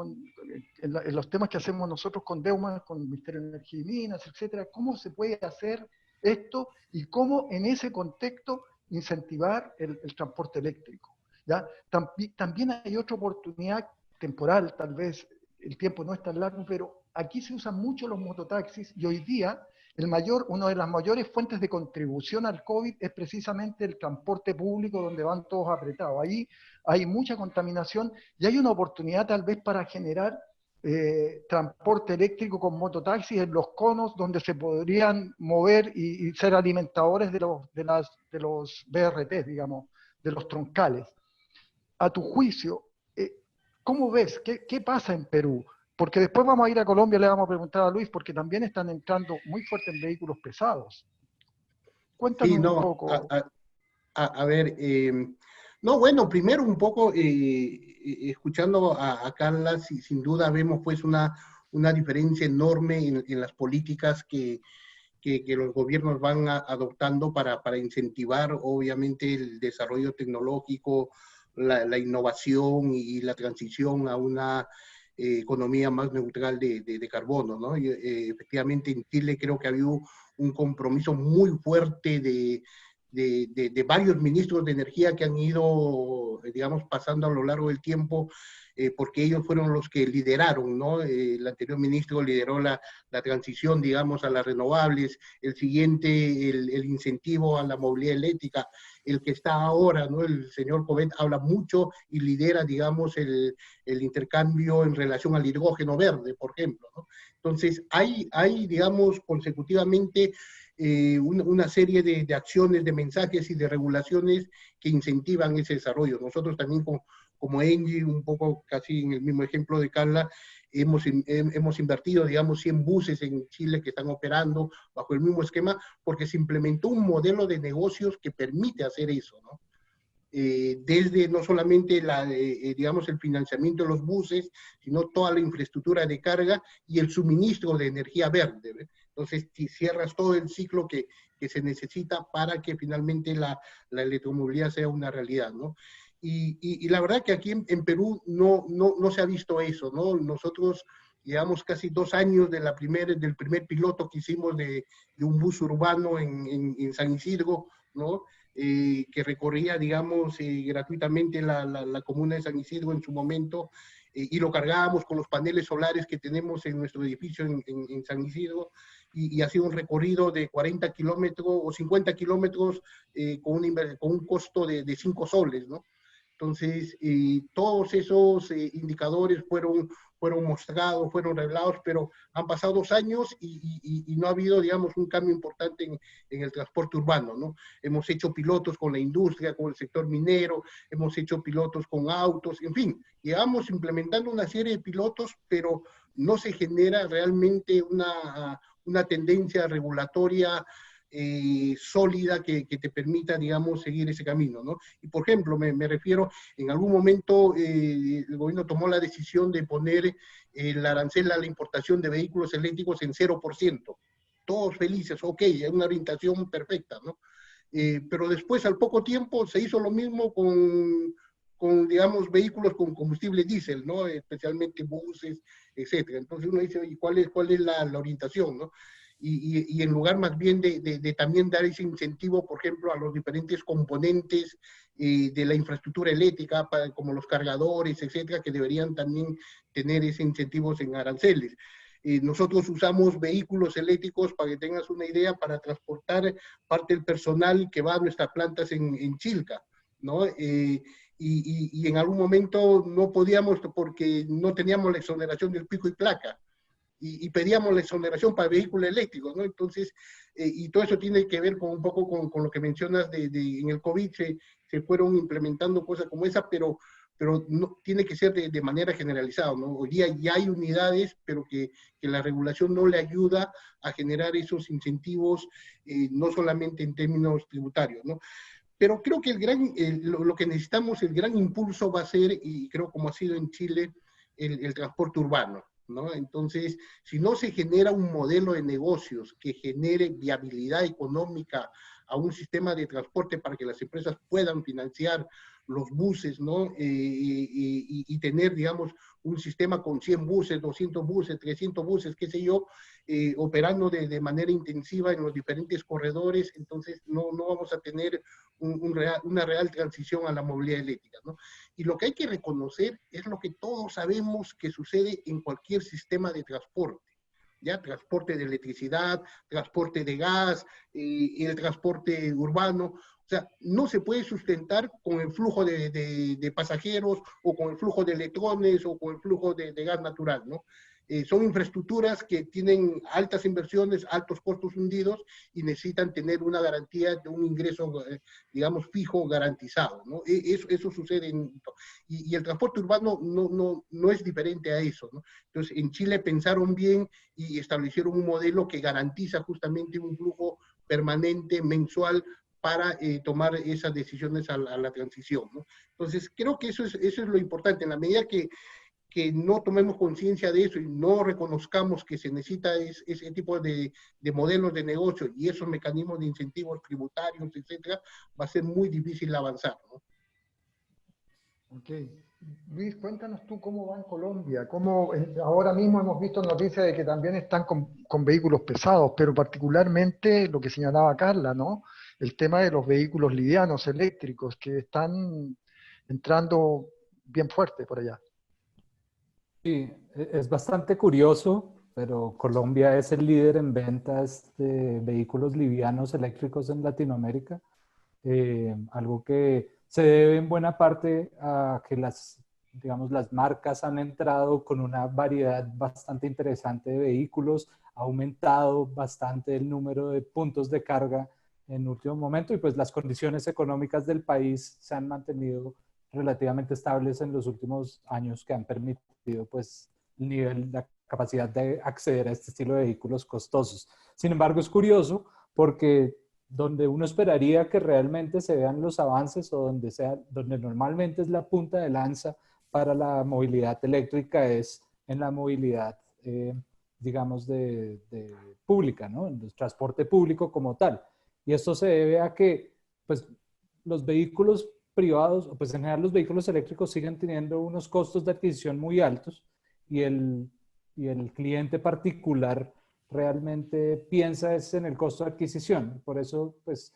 en los temas que hacemos nosotros con Deuma, con el Ministerio de Energía y Minas, etcétera, cómo se puede hacer esto y cómo en ese contexto incentivar el transporte eléctrico, ¿ya? También hay otra oportunidad temporal, tal vez el tiempo no es tan largo, pero aquí se usan mucho los mototaxis y hoy día una de las mayores fuentes de contribución al COVID es precisamente el transporte público, donde van todos apretados. Ahí hay mucha contaminación y hay una oportunidad tal vez para generar transporte eléctrico con mototaxis en los conos donde se podrían mover y ser alimentadores de los BRT, digamos, de los troncales. A tu juicio, ¿cómo ves? ¿Qué pasa en Perú? Porque después vamos a ir a Colombia, le vamos a preguntar a Luis, porque también están entrando muy fuerte en vehículos pesados. Cuéntanos Sí, no, un poco. a ver, no, bueno, primero un poco, escuchando a Carla, sin duda vemos pues una diferencia enorme en las políticas que los gobiernos van adoptando para incentivar obviamente el desarrollo tecnológico, la innovación y la transición a una economía más neutral de carbono, ¿no? Efectivamente en Chile creo que ha habido un compromiso muy fuerte de de varios ministros de energía que han ido, digamos, pasando a lo largo del tiempo, porque ellos fueron los que lideraron, ¿no? El anterior ministro lideró la transición, digamos, a las renovables, el siguiente, el incentivo a la movilidad eléctrica, el que está ahora, ¿no? El señor Covet habla mucho y lidera, digamos, el intercambio en relación al hidrógeno verde, por ejemplo, ¿no? Entonces, hay digamos, consecutivamente una serie de acciones, de mensajes y de regulaciones que incentivan ese desarrollo. Nosotros también como ENGIE, un poco casi en el mismo ejemplo de Carla, hemos invertido, digamos, 100 buses en Chile que están operando bajo el mismo esquema, porque se implementó un modelo de negocios que permite hacer eso, ¿no? Desde no solamente digamos, el financiamiento de los buses, sino toda la infraestructura de carga y el suministro de energía verde, ¿ve? Entonces, cierras todo el ciclo que se necesita para que finalmente la electromovilidad sea una realidad, ¿no? Y la verdad que aquí en Perú no se ha visto eso, ¿no? Nosotros llevamos casi 2 años del primer piloto que hicimos de un bus urbano en San Isidro, ¿no? Que recorría, digamos, gratuitamente la comuna de San Isidro en su momento, y lo cargábamos con los paneles solares que tenemos en nuestro edificio en San Isidro, y ha sido un recorrido de 40 kilómetros o 50 kilómetros con un costo de 5 soles, ¿no? Entonces, todos esos indicadores fueron mostrados, fueron revelados, pero han pasado 2 años y no ha habido, digamos, un cambio importante en el transporte urbano, ¿no? Hemos hecho pilotos con la industria, con el sector minero, hemos hecho pilotos con autos, en fin, llevamos implementando una serie de pilotos, pero no se genera realmente una tendencia regulatoria sólida que te permita, digamos, seguir ese camino, ¿no? Y, por ejemplo, me refiero, en algún momento el gobierno tomó la decisión de poner el arancel a la importación de vehículos eléctricos en 0%. Todos felices, ok, es una orientación perfecta, ¿no? Pero después, al poco tiempo, se hizo lo mismo con digamos, vehículos con combustible diésel, ¿no? Especialmente buses, etcétera. Entonces uno dice, oye, ¿cuál es la orientación, no? Y en lugar más bien de también dar ese incentivo, por ejemplo, a los diferentes componentes de la infraestructura eléctrica, como los cargadores, etcétera, que deberían también tener ese incentivos en aranceles. Nosotros usamos vehículos eléctricos, para que tengas una idea, para transportar parte del personal que va a nuestras plantas en Chilca, ¿no? Y en algún momento no podíamos porque no teníamos la exoneración del pico y placa. Y pedíamos la exoneración para vehículos eléctricos, ¿no? Entonces, y todo eso tiene que ver un poco con lo que mencionas en el COVID, se fueron implementando cosas como esa, pero no, tiene que ser de manera generalizada, ¿no? Hoy día ya hay unidades, pero que la regulación no le ayuda a generar esos incentivos, no solamente en términos tributarios, ¿no? Pero creo que lo que necesitamos, el gran impulso va a ser, y creo como ha sido en Chile, el transporte urbano, ¿no? Entonces, si no se genera un modelo de negocios que genere viabilidad económica a un sistema de transporte para que las empresas puedan financiar los buses, ¿no? Y tener, digamos, un sistema con 100 buses, 200 buses, 300 buses, qué sé yo, operando de manera intensiva en los diferentes corredores, entonces no vamos a tener una real transición a la movilidad eléctrica, ¿no? Y lo que hay que reconocer es lo que todos sabemos que sucede en cualquier sistema de transporte, ¿ya? Transporte de electricidad, transporte de gas, el transporte urbano. O sea, no se puede sustentar con el flujo de pasajeros o con el flujo de electrones o con el flujo de gas natural, ¿no? Son infraestructuras que tienen altas inversiones, altos costos hundidos y necesitan tener una garantía de un ingreso, digamos, fijo, garantizado, ¿no? Eso sucede y el transporte urbano no es diferente a eso, ¿no? Entonces, en Chile pensaron bien y establecieron un modelo que garantiza justamente un flujo permanente, mensual, para tomar esas decisiones a la transición, ¿no? Entonces, creo que eso es lo importante. En la medida que no tomemos conciencia de eso y no reconozcamos que se necesita ese tipo de modelos de negocio y esos mecanismos de incentivos tributarios, etcétera, va a ser muy difícil avanzar, ¿no? Ok. Luis, cuéntanos tú cómo va en Colombia. Ahora mismo hemos visto noticias de que también están con vehículos pesados, pero particularmente lo que señalaba Carla, ¿no? el tema de los vehículos livianos eléctricos que están entrando bien fuerte por allá. Sí, es bastante curioso, pero Colombia es el líder en ventas de vehículos livianos eléctricos en Latinoamérica. Algo que se debe en buena parte a que digamos, las marcas han entrado con una variedad bastante interesante de vehículos, ha aumentado bastante el número de puntos de carga en último momento y pues las condiciones económicas del país se han mantenido relativamente estables en los últimos años, que han permitido pues el nivel, la capacidad de acceder a este estilo de vehículos costosos. Sin embargo, es curioso porque donde uno esperaría que realmente se vean los avances o donde normalmente es la punta de lanza para la movilidad eléctrica es en la movilidad, digamos, de pública, ¿no? En el transporte público como tal. Y esto se debe a que, pues, los vehículos privados, pues en general los vehículos eléctricos siguen teniendo unos costos de adquisición muy altos y el cliente particular realmente piensa es en el costo de adquisición. Por eso, pues,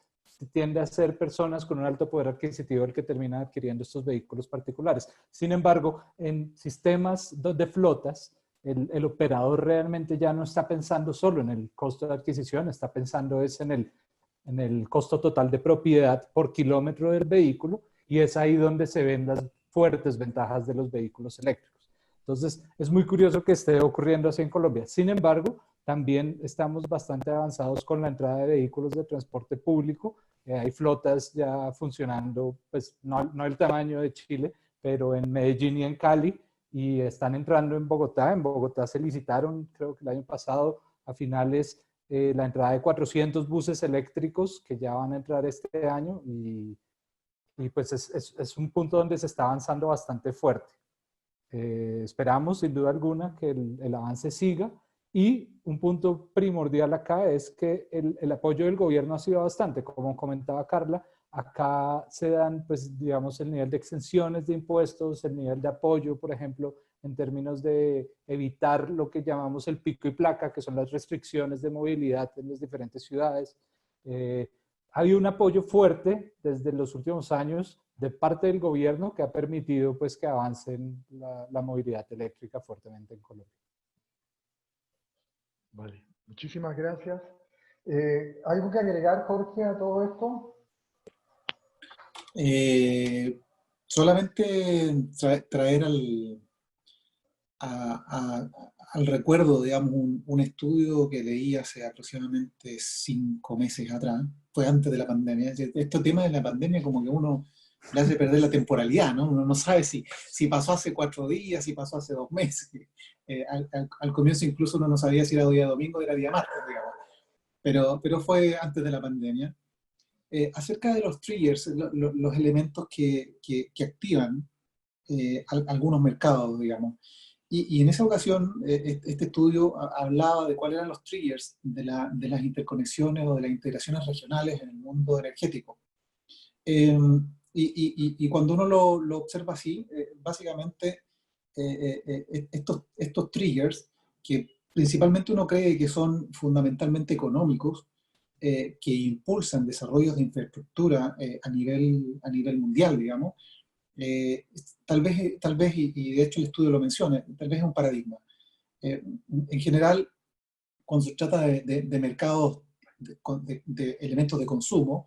tiende a ser personas con un alto poder adquisitivo el que termina adquiriendo estos vehículos particulares. Sin embargo, en sistemas de flotas, el operador realmente ya no está pensando solo en el costo de adquisición, está pensando es en el costo total de propiedad por kilómetro del vehículo, y es ahí donde se ven las fuertes ventajas de los vehículos eléctricos. Entonces, es muy curioso que esté ocurriendo así en Colombia. Sin embargo, también estamos bastante avanzados con la entrada de vehículos de transporte público. Hay flotas ya funcionando, pues no el tamaño de Chile, pero en Medellín y en Cali, y están entrando en Bogotá. En Bogotá se licitaron, creo que el año pasado, a finales, la entrada de 400 buses eléctricos que ya van a entrar este año, y pues es un punto donde se está avanzando bastante fuerte. Esperamos sin duda alguna que el avance siga, y un punto primordial acá es que el apoyo del gobierno ha sido bastante, como comentaba Carla. Acá se dan, pues, digamos, el nivel de exenciones de impuestos, el nivel de apoyo, por ejemplo, en términos de evitar lo que llamamos el pico y placa, que son las restricciones de movilidad en las diferentes ciudades. Ha habido un apoyo fuerte desde los últimos años de parte del gobierno que ha permitido, pues, que avance la movilidad eléctrica fuertemente en Colombia. Vale, muchísimas gracias. ¿Algo que agregar, Jorge, a todo esto? Solamente traer al recuerdo, digamos, un estudio que leí hace aproximadamente 5 meses atrás, fue antes de la pandemia. Este tema de la pandemia como que uno le hace perder la temporalidad, ¿no? Uno no sabe si pasó hace 4 días, si pasó hace 2 meses. Al comienzo incluso uno no sabía si era día domingo o era día martes, digamos. Pero fue antes de la pandemia. Acerca de los triggers, los elementos que activan algunos mercados, digamos. Y en esa ocasión, este estudio hablaba de cuáles eran los triggers de las interconexiones o de las integraciones regionales en el mundo energético. Y cuando uno lo observa así, básicamente estos triggers, que principalmente uno cree que son fundamentalmente económicos, que impulsan desarrollos de infraestructura a nivel mundial, digamos, tal vez, y de hecho el estudio lo menciona, tal vez es un paradigma. En general, cuando se trata de mercados, de elementos de consumo,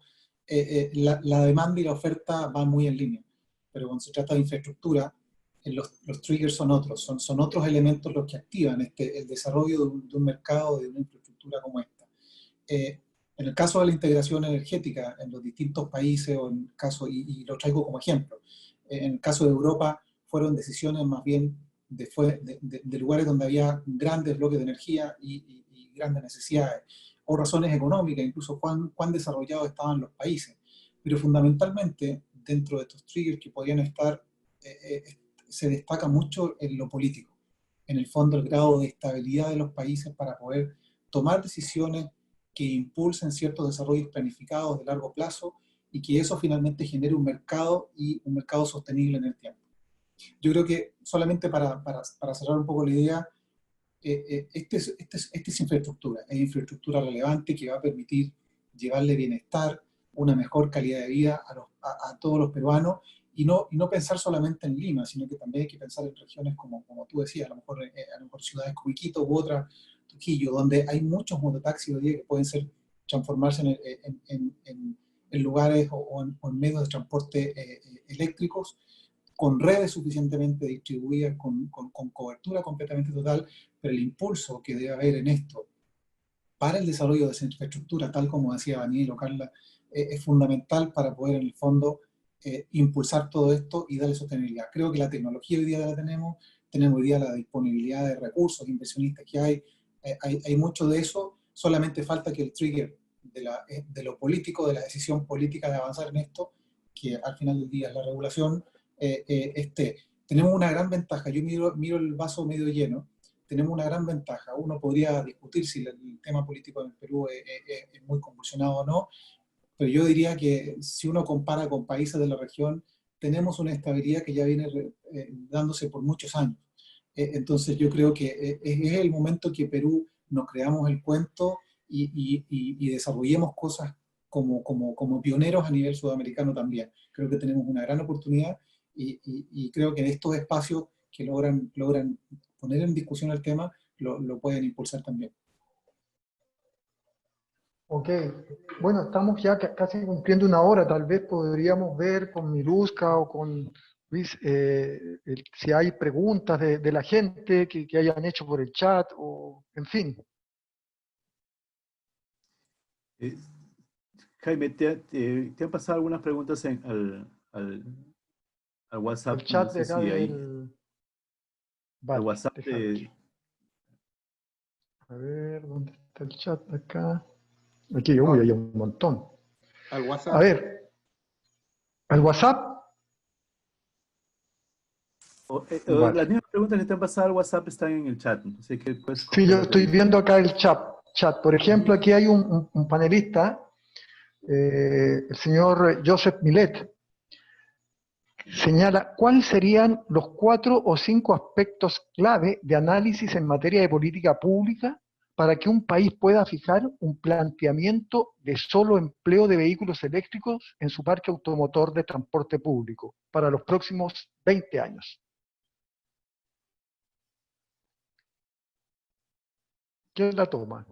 la demanda y la oferta van muy en línea. Pero cuando se trata de infraestructura, los triggers son otros, son otros elementos los que activan el desarrollo de un mercado, de una infraestructura como esta. En el caso de la integración energética en los distintos países, o en el caso, y lo traigo como ejemplo, en el caso de Europa fueron decisiones más bien de lugares donde había grandes bloques de energía y grandes necesidades, o razones económicas, incluso cuán desarrollados estaban los países. Pero fundamentalmente, dentro de estos triggers que podían estar, se destaca mucho en lo político. En el fondo, el grado de estabilidad de los países para poder tomar decisiones que impulsen ciertos desarrollos planificados de largo plazo, y que eso finalmente genere un mercado, y un mercado sostenible en el tiempo. Yo creo que, solamente para cerrar un poco la idea, este es infraestructura, es infraestructura relevante que va a permitir llevarle bienestar una mejor calidad de vida a todos los peruanos, y no pensar solamente en Lima, sino que también hay que pensar en regiones como tú decías, a lo mejor ciudades como Iquitos u otras, Trujillo, donde hay muchos mototaxis hoy día que pueden transformarse en lugares o en medios de transporte eléctricos, con redes suficientemente distribuidas, con cobertura completamente total, pero el impulso que debe haber en esto para el desarrollo de esa infraestructura, tal como decía Daniel o Carla, es fundamental para poder en el fondo impulsar todo esto y darle sostenibilidad. Creo que la tecnología hoy día la tenemos hoy día la disponibilidad de recursos, inversionistas que hay mucho de eso, solamente falta que el trigger de lo político, de la decisión política de avanzar en esto, que al final del día es la regulación, tenemos una gran ventaja. Yo miro el vaso medio lleno. Tenemos una gran ventaja. Uno podría discutir si el tema político en el Perú es muy convulsionado o no, pero yo diría que si uno compara con países de la región, tenemos una estabilidad que ya viene dándose por muchos años. Entonces yo creo que es el momento que Perú nos creamos el cuento y desarrollemos cosas como pioneros a nivel sudamericano también. Creo que tenemos una gran oportunidad y creo que en estos espacios que logran poner en discusión el tema, lo pueden impulsar también. Ok, bueno, estamos ya casi cumpliendo una hora, tal vez podríamos ver con Miluska o con Luis si hay preguntas de la gente que hayan hecho por el chat, o en fin. Jaime, ¿te han pasado algunas preguntas al WhatsApp? El chat No de sé acá si ahí, Vale, al WhatsApp a ver, ¿dónde está el chat de acá? Aquí, uy, hay un montón. Al WhatsApp. A ver, ¿al WhatsApp? Vale. Las mismas preguntas que te han pasado al WhatsApp están en el chat. Así que puedes Sí, yo estoy viendo acá el chat. Por ejemplo, aquí hay un panelista, el señor Joseph Milet, señala cuáles serían los 4 o 5 aspectos clave de análisis en materia de política pública para que un país pueda fijar un planteamiento de solo empleo de vehículos eléctricos en su parque automotor de transporte público para los próximos 20 años. ¿Quién la toma?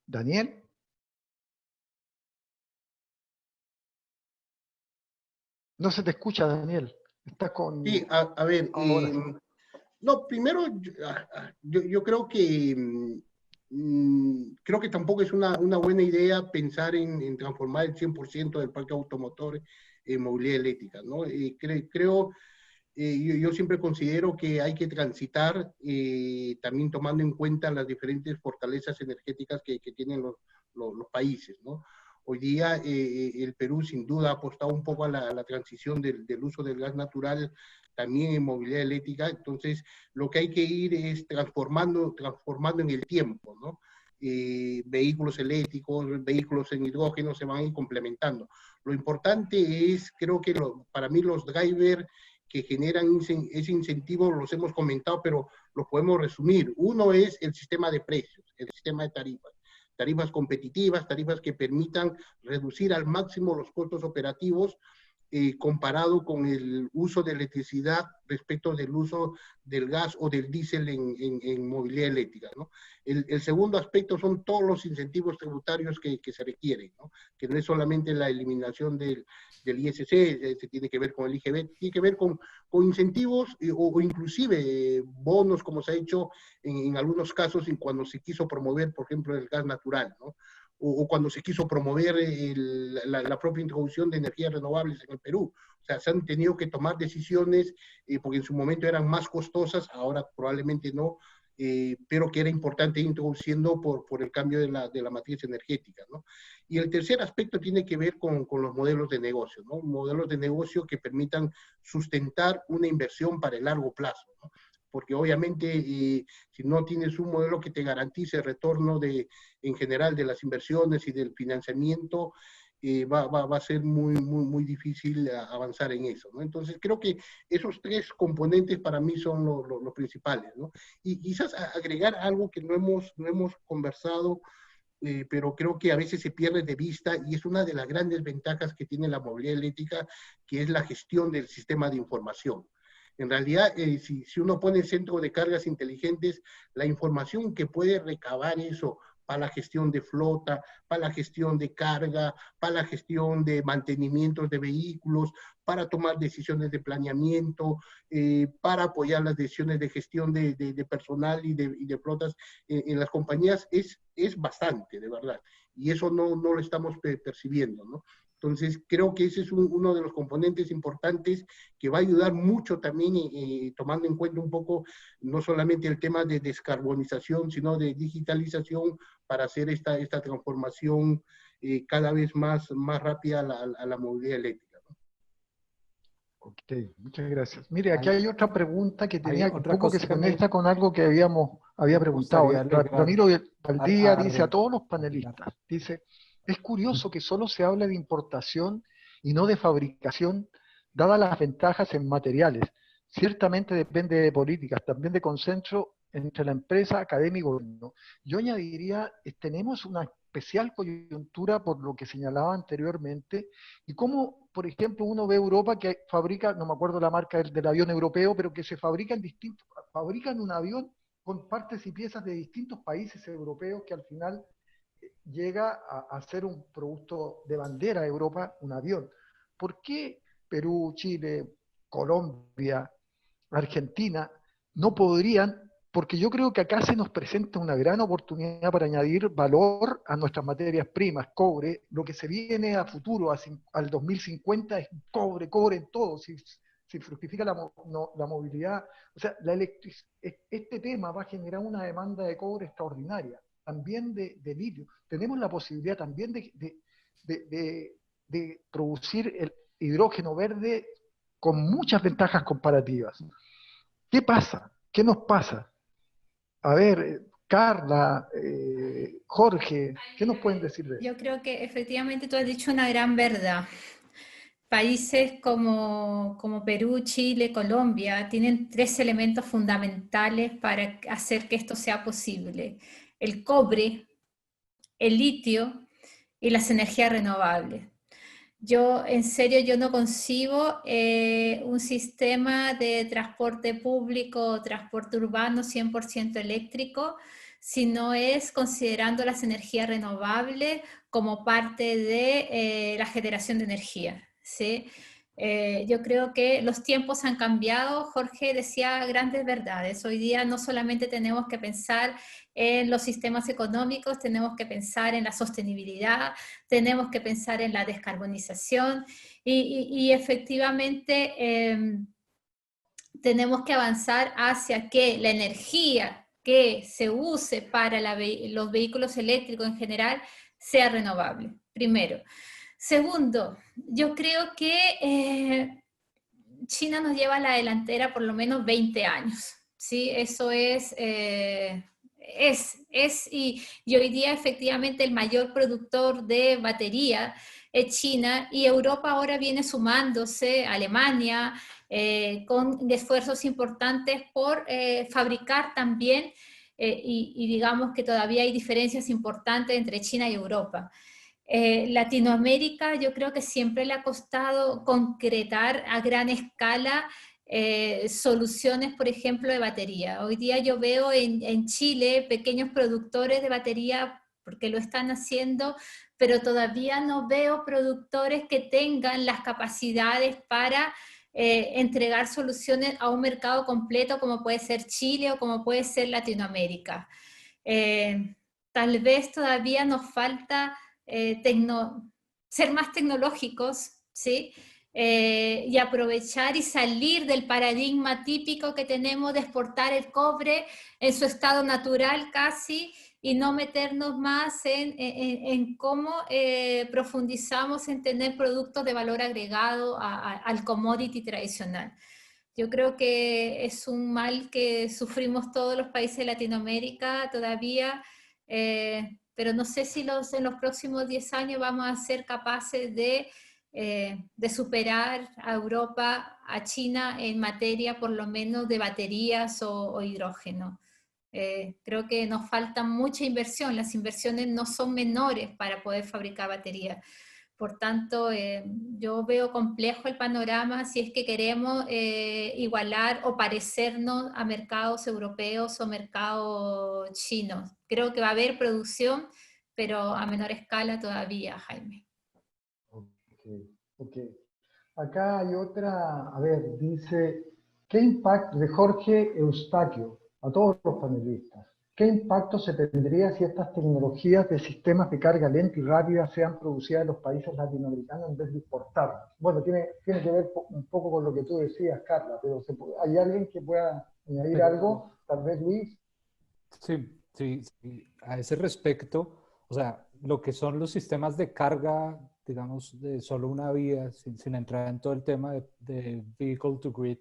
¿Daniel? No se te escucha, Daniel. Estás con... Sí, a ver, ahora sí. no, primero, yo creo que creo que tampoco es una buena idea pensar en transformar el 100% del parque automotor en movilidad eléctrica, ¿no? Yo siempre considero que hay que transitar también tomando en cuenta las diferentes fortalezas energéticas que tienen los países, ¿no? Hoy día el Perú sin duda ha apostado un poco a la transición del uso del gas natural también en movilidad eléctrica. Entonces lo que hay que ir es transformando en el tiempo, ¿no? Vehículos eléctricos, vehículos en hidrógeno se van a ir complementando. Lo importante es, creo que para mí los drivers que generan ese incentivo los hemos comentado, pero los podemos resumir. Uno es el sistema de precios, el sistema de tarifas competitivas, tarifas que permitan reducir al máximo los costos operativos comparado con el uso de electricidad respecto del uso del gas o del diésel en movilidad eléctrica, ¿no? El segundo aspecto son todos los incentivos tributarios que se requieren, ¿no? Que no es solamente la eliminación del ISC, se tiene que ver con el IGB, tiene que ver con incentivos o inclusive bonos, como se ha hecho en algunos casos cuando se quiso promover, por ejemplo, el gas natural, ¿no? O cuando se quiso promover la propia introducción de energías renovables en el Perú. O sea, se han tenido que tomar decisiones porque en su momento eran más costosas, ahora probablemente no, pero que era importante ir introduciendo por el cambio de la matriz energética, ¿no? Y el tercer aspecto tiene que ver con los modelos de negocio, ¿no? Modelos de negocio que permitan sustentar una inversión para el largo plazo, ¿no? Porque obviamente si no tienes un modelo que te garantice el retorno en general de las inversiones y del financiamiento, va a ser muy difícil avanzar en eso, ¿no? Entonces creo que esos tres componentes para mí son los principales, ¿no? Y quizás agregar algo que no hemos conversado pero creo que a veces se pierde de vista y es una de las grandes ventajas que tiene la movilidad eléctrica, que es la gestión del sistema de información. En realidad, si uno pone el centro de cargas inteligentes, la información que puede recabar eso para la gestión de flota, para la gestión de carga, para la gestión de mantenimientos de vehículos, para tomar decisiones de planeamiento, para apoyar las decisiones de gestión de personal y de flotas en las compañías, es bastante, de verdad. Y eso no lo estamos percibiendo, ¿no? Entonces, creo que ese es uno de los componentes importantes que va a ayudar mucho también, tomando en cuenta un poco no solamente el tema de descarbonización, sino de digitalización para hacer esta transformación cada vez más rápida a la movilidad eléctrica, ¿no? Ok, muchas gracias. Mire, aquí hay otra pregunta que tenía un otra poco que cosa se que conecta con algo que había me preguntado. gustaría agregar Ramiro Valdía dice a todos los agregar. panelistas, dice, es curioso que solo se hable de importación y no de fabricación, dadas las ventajas en materiales. Ciertamente depende de políticas, también de consenso entre la empresa, academia y gobierno. Yo añadiría, tenemos una especial coyuntura por lo que señalaba anteriormente, y cómo, por ejemplo, uno ve Europa que fabrica, no me acuerdo la marca del avión europeo, pero que se fabrican fabrican un avión con partes y piezas de distintos países europeos que al final llega a ser un producto de bandera de Europa, un avión. ¿Por qué Perú, Chile, Colombia, Argentina no podrían? Porque yo creo que acá se nos presenta una gran oportunidad para añadir valor a nuestras materias primas, cobre, lo que se viene a futuro, al 2050 es cobre en todo, si fructifica la movilidad, o sea, este tema va a generar una demanda de cobre extraordinaria, también de litio. Tenemos la posibilidad también de producir el hidrógeno verde con muchas ventajas comparativas. ¿Qué pasa? ¿Qué nos pasa? A ver, Carla, Jorge, ¿qué nos pueden decir de eso? Yo creo que efectivamente tú has dicho una gran verdad. Países como Perú, Chile, Colombia tienen tres elementos fundamentales para hacer que esto sea posible: el cobre, el litio y las energías renovables. Yo, en serio, yo no concibo un sistema de transporte público, transporte urbano 100% eléctrico, si no es considerando las energías renovables como parte de la generación de energía, ¿sí? Yo creo que los tiempos han cambiado. Jorge decía grandes verdades. Hoy día no solamente tenemos que pensar en los sistemas económicos, tenemos que pensar en la sostenibilidad, tenemos que pensar en la descarbonización y efectivamente tenemos que avanzar hacia que la energía que se use para los vehículos eléctricos en general sea renovable, primero. Segundo, yo creo que China nos lleva a la delantera por lo menos 20 años, ¿sí? Eso y hoy día efectivamente el mayor productor de batería es China, y Europa ahora viene sumándose, Alemania, con esfuerzos importantes por fabricar también, y digamos que todavía hay diferencias importantes entre China y Europa. Latinoamérica yo creo que siempre le ha costado concretar a gran escala soluciones, por ejemplo, de batería. Hoy día yo veo en Chile pequeños productores de batería porque lo están haciendo, pero todavía no veo productores que tengan las capacidades para entregar soluciones a un mercado completo como puede ser Chile o como puede ser Latinoamérica. Tal vez todavía nos falta ser más tecnológicos, ¿sí? Y aprovechar y salir del paradigma típico que tenemos de exportar el cobre en su estado natural casi, y no meternos más en cómo profundizamos en tener productos de valor agregado al commodity tradicional. Yo creo que es un mal que sufrimos todos los países de Latinoamérica todavía, pero no sé si en los próximos 10 años vamos a ser capaces de superar a Europa, a China en materia por lo menos de baterías o hidrógeno. Creo que nos falta mucha inversión, las inversiones no son menores para poder fabricar baterías. Por tanto, yo veo complejo el panorama si es que queremos igualar o parecernos a mercados europeos o mercados chinos. Creo que va a haber producción, pero a menor escala todavía, Jaime. Ok. Acá hay otra, a ver, dice, ¿qué impacto, de Jorge Eustaquio, a todos los panelistas, qué impacto se tendría si estas tecnologías de sistemas de carga lenta y rápida sean producidas en los países latinoamericanos en vez de importarlas? Bueno, tiene que ver un poco con lo que tú decías, Carla, pero ¿hay alguien que pueda añadir algo? Tal vez Luis. Sí. A ese respecto, o sea, lo que son los sistemas de carga, digamos, de solo una vía, sin entrar en todo el tema de vehicle to grid,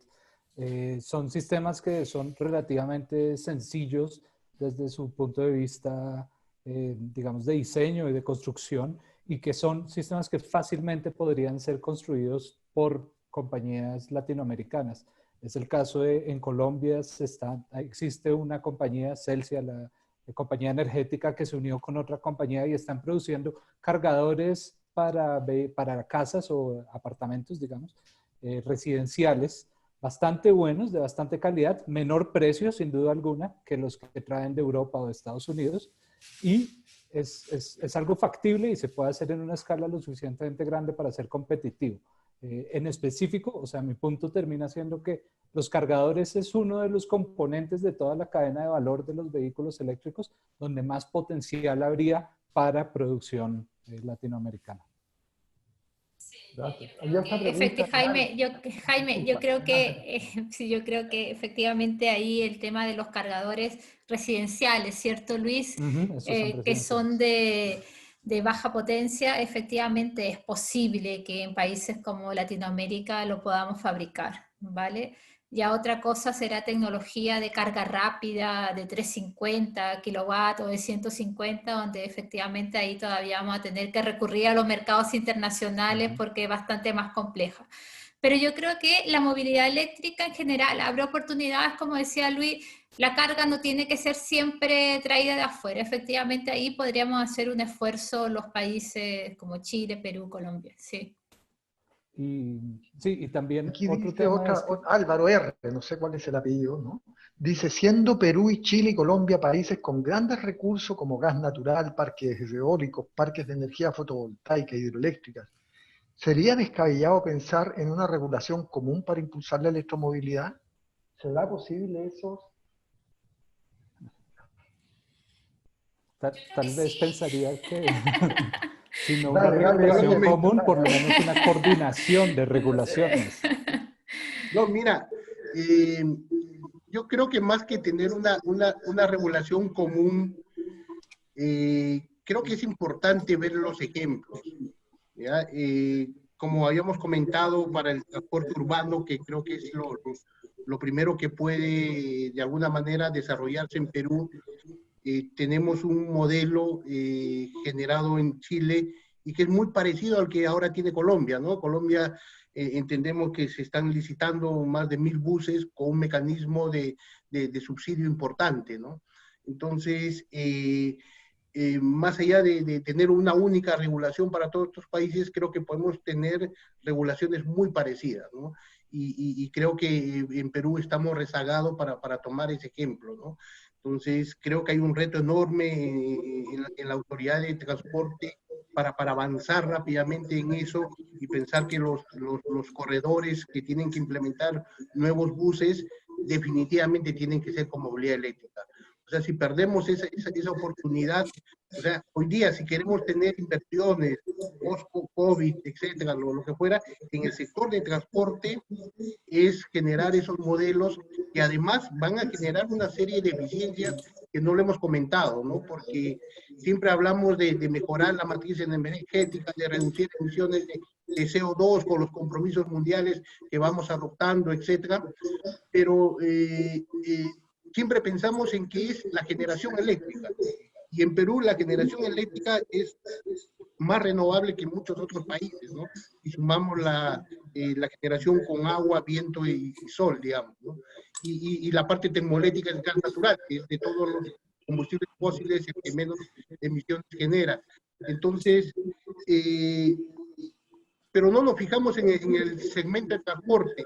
son sistemas que son relativamente sencillos desde su punto de vista, digamos, de diseño y de construcción, y que son sistemas que fácilmente podrían ser construidos por compañías latinoamericanas. Es el caso en Colombia, existe una compañía, Celsia, la compañía energética, que se unió con otra compañía y están produciendo cargadores para casas o apartamentos, digamos, residenciales, bastante buenos, de bastante calidad, menor precio, sin duda alguna, que los que traen de Europa o de Estados Unidos, y es algo factible y se puede hacer en una escala lo suficientemente grande para ser competitivo. En específico, o sea, mi punto termina siendo que los cargadores es uno de los componentes de toda la cadena de valor de los vehículos eléctricos donde más potencial habría para producción latinoamericana. Jaime, yo creo que efectivamente ahí el tema de los cargadores residenciales, ¿cierto, Luis? Que son de baja potencia, efectivamente es posible que en países como Latinoamérica lo podamos fabricar, ¿vale? Ya otra cosa será tecnología de carga rápida de 350 kilowatts o de 150, donde efectivamente ahí todavía vamos a tener que recurrir a los mercados internacionales porque es bastante más compleja. Pero yo creo que la movilidad eléctrica en general abre oportunidades, como decía Luis, la carga no tiene que ser siempre traída de afuera. Efectivamente ahí podríamos hacer un esfuerzo los países como Chile, Perú, Colombia, sí. Y también aquí otro dice tema es que, Álvaro R., no sé cuál es el apellido, ¿no? Dice, siendo Perú y Chile y Colombia países con grandes recursos como gas natural, parques eólicos, parques de energía fotovoltaica, hidroeléctricas, ¿sería descabellado pensar en una regulación común para impulsar la electromovilidad? ¿Será posible eso? Tal vez pensaría que si no una regulación común, por lo menos una coordinación de regulaciones. No, mira, yo creo que más que tener una regulación común, creo que es importante ver los ejemplos, ¿ya? Como habíamos comentado, para el transporte urbano, que creo que es lo primero que puede de alguna manera desarrollarse en Perú, tenemos un modelo generado en Chile y que es muy parecido al que ahora tiene Colombia, ¿no? Colombia, entendemos que se están licitando más de 1000 buses con un mecanismo de subsidio importante, ¿no? Entonces, más allá de tener una única regulación para todos estos países, creo que podemos tener regulaciones muy parecidas, ¿no? Y creo que en Perú estamos rezagados para tomar ese ejemplo, ¿no? Entonces, creo que hay un reto enorme en la autoridad de transporte para avanzar rápidamente en eso y pensar que los corredores que tienen que implementar nuevos buses definitivamente tienen que ser con movilidad eléctrica. O sea, si perdemos esa oportunidad, o sea, hoy día si queremos tener inversiones, post-COVID, etcétera, lo que fuera, en el sector de transporte, es generar esos modelos que además van a generar una serie de eficiencias que no lo hemos comentado, ¿no? Porque siempre hablamos de mejorar la matriz energética, de reducir emisiones de CO2 con los compromisos mundiales que vamos adoptando, etcétera, pero siempre pensamos en que es la generación eléctrica. Y en Perú la generación eléctrica es más renovable que en muchos otros países, ¿no? Y sumamos la generación con agua, viento y sol, digamos, ¿no? y la parte termoeléctrica es gas natural, que es de todos los combustibles fósiles el que menos emisiones genera. Entonces, pero no nos fijamos en el segmento de transporte.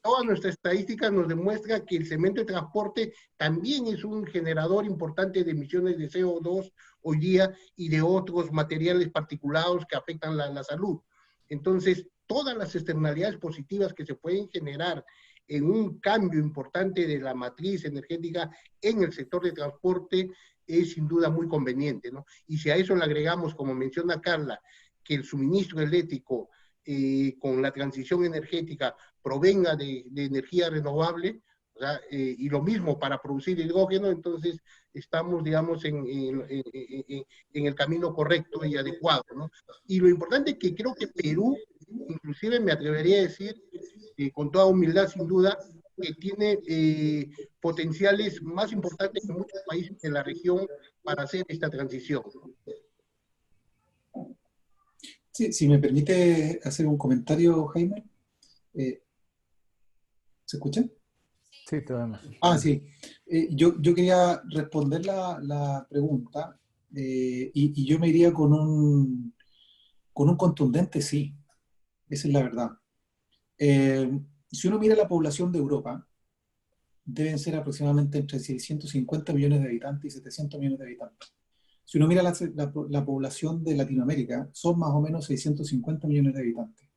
Toda nuestra estadística nos demuestra que el segmento de transporte también es un generador importante de emisiones de CO2 hoy día y de otros materiales particulados que afectan la salud. Entonces, todas las externalidades positivas que se pueden generar en un cambio importante de la matriz energética en el sector de transporte es sin duda muy conveniente, ¿no? Y si a eso le agregamos, como menciona Carla, que el suministro eléctrico con la transición energética provenga de energía renovable, o sea, y lo mismo para producir hidrógeno, entonces estamos, digamos, en el camino correcto y adecuado, ¿no? Y lo importante es que creo que Perú, inclusive me atrevería a decir, con toda humildad sin duda, que tiene potenciales más importantes que muchos países de la región para hacer esta transición. Sí, si me permite hacer un comentario, Jaime. ¿Se escucha? Sí, te vemos. Ah, sí. Yo quería responder la pregunta y yo me iría con un contundente sí. Esa es la verdad. Si uno mira la población de Europa, deben ser aproximadamente entre 650 millones de habitantes y 700 millones de habitantes. Si uno mira la población de Latinoamérica, son más o menos 650 millones de habitantes.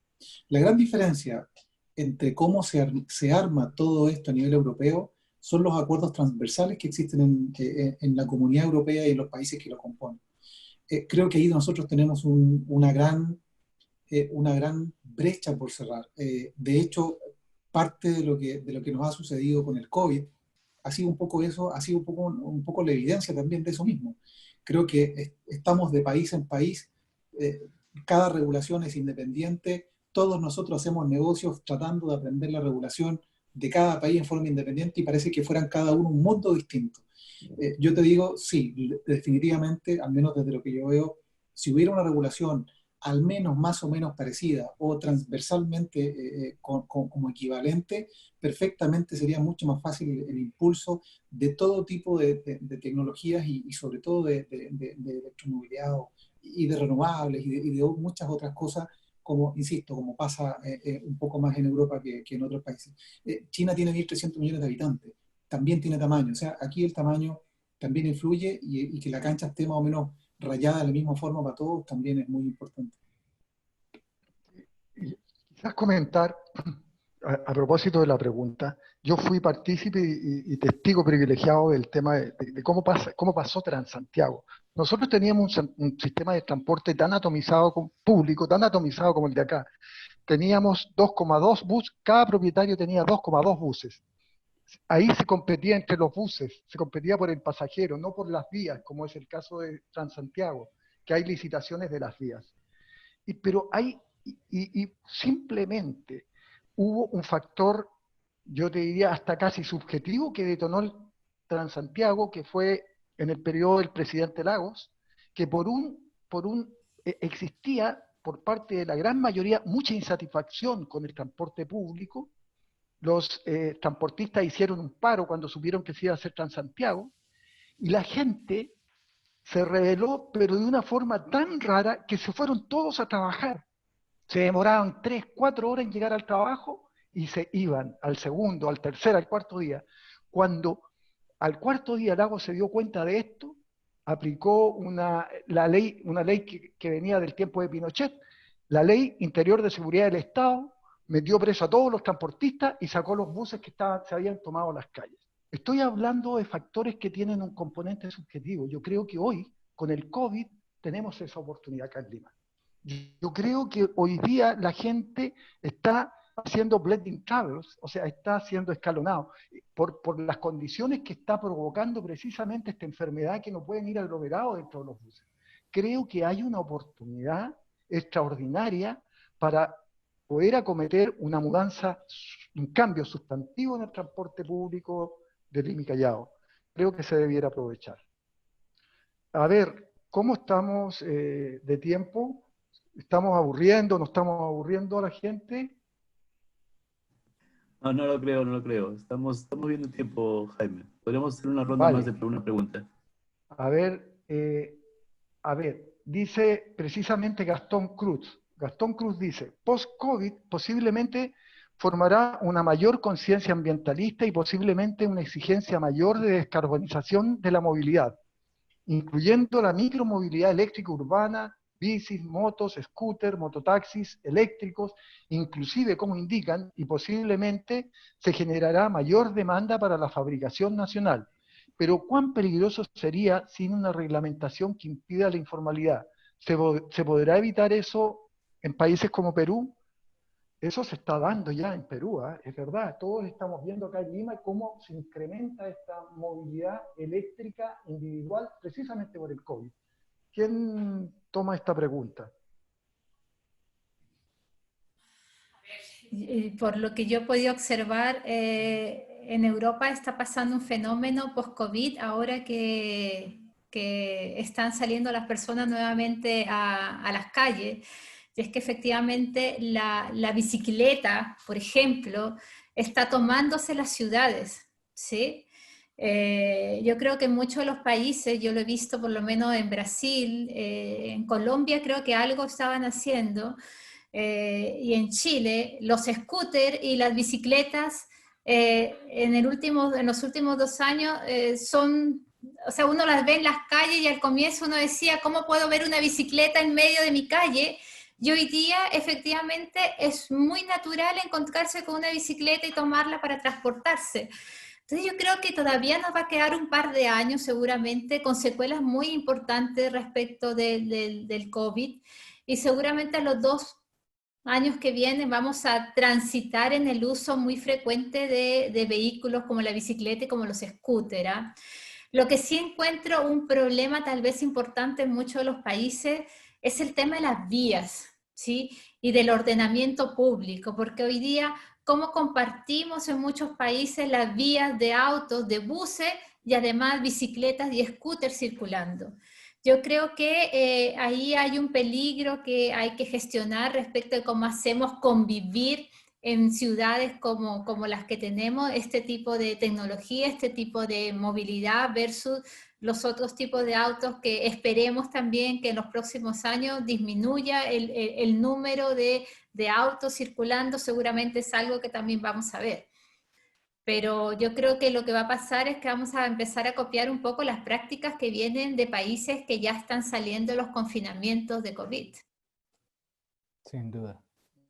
La gran diferencia entre cómo se arma todo esto a nivel europeo son los acuerdos transversales que existen en la comunidad europea y en los países que lo componen. Creo que ahí nosotros tenemos una gran brecha por cerrar. De hecho, parte de lo que nos ha sucedido con el COVID ha sido un poco eso, ha sido un poco la evidencia también de eso mismo. Creo que estamos de país en país, cada regulación es independiente, todos nosotros hacemos negocios tratando de aprender la regulación de cada país en forma independiente y parece que fueran cada uno un mundo distinto. Yo te digo, sí, definitivamente, al menos desde lo que yo veo, si hubiera una regulación al menos más o menos parecida o transversalmente como equivalente, perfectamente sería mucho más fácil el impulso de todo tipo de tecnologías y sobre todo de electromovilidad y de renovables y de muchas otras cosas, como, insisto, como pasa un poco más en Europa que en otros países. China tiene 1.300 millones de habitantes, también tiene tamaño, o sea, aquí el tamaño también influye y que la cancha esté más o menos rayada de la misma forma para todos también es muy importante. Y quizás comentar, a propósito de la pregunta, yo fui partícipe y testigo privilegiado del tema de cómo pasó Transantiago. Nosotros teníamos un sistema de transporte tan atomizado, público, tan atomizado como el de acá. Teníamos 2,2 buses, cada propietario tenía 2,2 buses. Ahí se competía entre los buses, se competía por el pasajero, no por las vías, como es el caso de Transantiago, que hay licitaciones de las vías. Pero simplemente hubo un factor, yo te diría hasta casi subjetivo, que detonó el Transantiago, que fue en el periodo del presidente Lagos, que existía por parte de la gran mayoría mucha insatisfacción con el transporte público. Los transportistas hicieron un paro cuando supieron que se iba a hacer Transantiago, y la gente se rebeló, pero de una forma tan rara que se fueron todos a trabajar. Se demoraban 3, 4 horas en llegar al trabajo y se iban al segundo, al tercer, al cuarto día. Cuando al cuarto día Lagos se dio cuenta de esto, aplicó una ley que venía del tiempo de Pinochet, la Ley Interior de Seguridad del Estado, metió preso a todos los transportistas y sacó los buses que se habían tomado las calles. Estoy hablando de factores que tienen un componente subjetivo. Yo creo que hoy, con el COVID, tenemos esa oportunidad acá en Lima. Yo creo que hoy día la gente está haciendo blending travels, o sea, está siendo escalonado por las condiciones que está provocando precisamente esta enfermedad, que no pueden ir aglomerados dentro de los buses. Creo que hay una oportunidad extraordinaria para poder acometer una mudanza, un cambio sustantivo en el transporte público de Lima y Callao. Creo que se debiera aprovechar. A ver, ¿cómo estamos de tiempo? ¿Estamos aburriendo? ¿No estamos aburriendo a la gente? No, no lo creo, no lo creo. Estamos viendo el tiempo, Jaime. Podríamos hacer una ronda más Vale. de una pregunta. A ver, dice precisamente Gastón Cruz. Gastón Cruz dice, post-COVID posiblemente formará una mayor conciencia ambientalista y posiblemente una exigencia mayor de descarbonización de la movilidad, incluyendo la micromovilidad eléctrica urbana, bicis, motos, scooters, mototaxis eléctricos, inclusive, como indican, y posiblemente se generará mayor demanda para la fabricación nacional. Pero ¿cuán peligroso sería sin una reglamentación que impida la informalidad? ¿Se podrá evitar eso en países como Perú? Eso se está dando ya en Perú, ¿eh? Es verdad. Todos estamos viendo acá en Lima cómo se incrementa esta movilidad eléctrica individual precisamente por el COVID. ¿Quién toma esta pregunta? Por lo que yo he podido observar, en Europa está pasando un fenómeno post-COVID, ahora que están saliendo las personas nuevamente a las calles. Y es que efectivamente la bicicleta, por ejemplo, está tomándose las ciudades, ¿sí? Yo creo que en muchos de los países, yo lo he visto por lo menos en Brasil, en Colombia creo que algo estaban haciendo, y en Chile, los scooters y las bicicletas en los últimos 2 años son, o sea, uno las ve en las calles y al comienzo uno decía, ¿cómo puedo ver una bicicleta en medio de mi calle? Y hoy día efectivamente es muy natural encontrarse con una bicicleta y tomarla para transportarse. Entonces yo creo que todavía nos va a quedar un par de años seguramente con secuelas muy importantes respecto del COVID, y seguramente a los 2 años que vienen vamos a transitar en el uso muy frecuente de vehículos como la bicicleta y como los scooters, ¿ah? Lo que sí encuentro un problema tal vez importante en muchos de los países es el tema de las vías, ¿sí? Y del ordenamiento público, porque hoy día, ¿cómo compartimos en muchos países las vías de autos, de buses y además bicicletas y scooters circulando? Yo creo que ahí hay un peligro que hay que gestionar respecto de cómo hacemos convivir en ciudades como las que tenemos este tipo de tecnología, este tipo de movilidad versus los otros tipos de autos, que esperemos también que en los próximos años disminuya el número de autos circulando. Seguramente es algo que también vamos a ver. Pero yo creo que lo que va a pasar es que vamos a empezar a copiar un poco las prácticas que vienen de países que ya están saliendo de los confinamientos de COVID. Sin duda.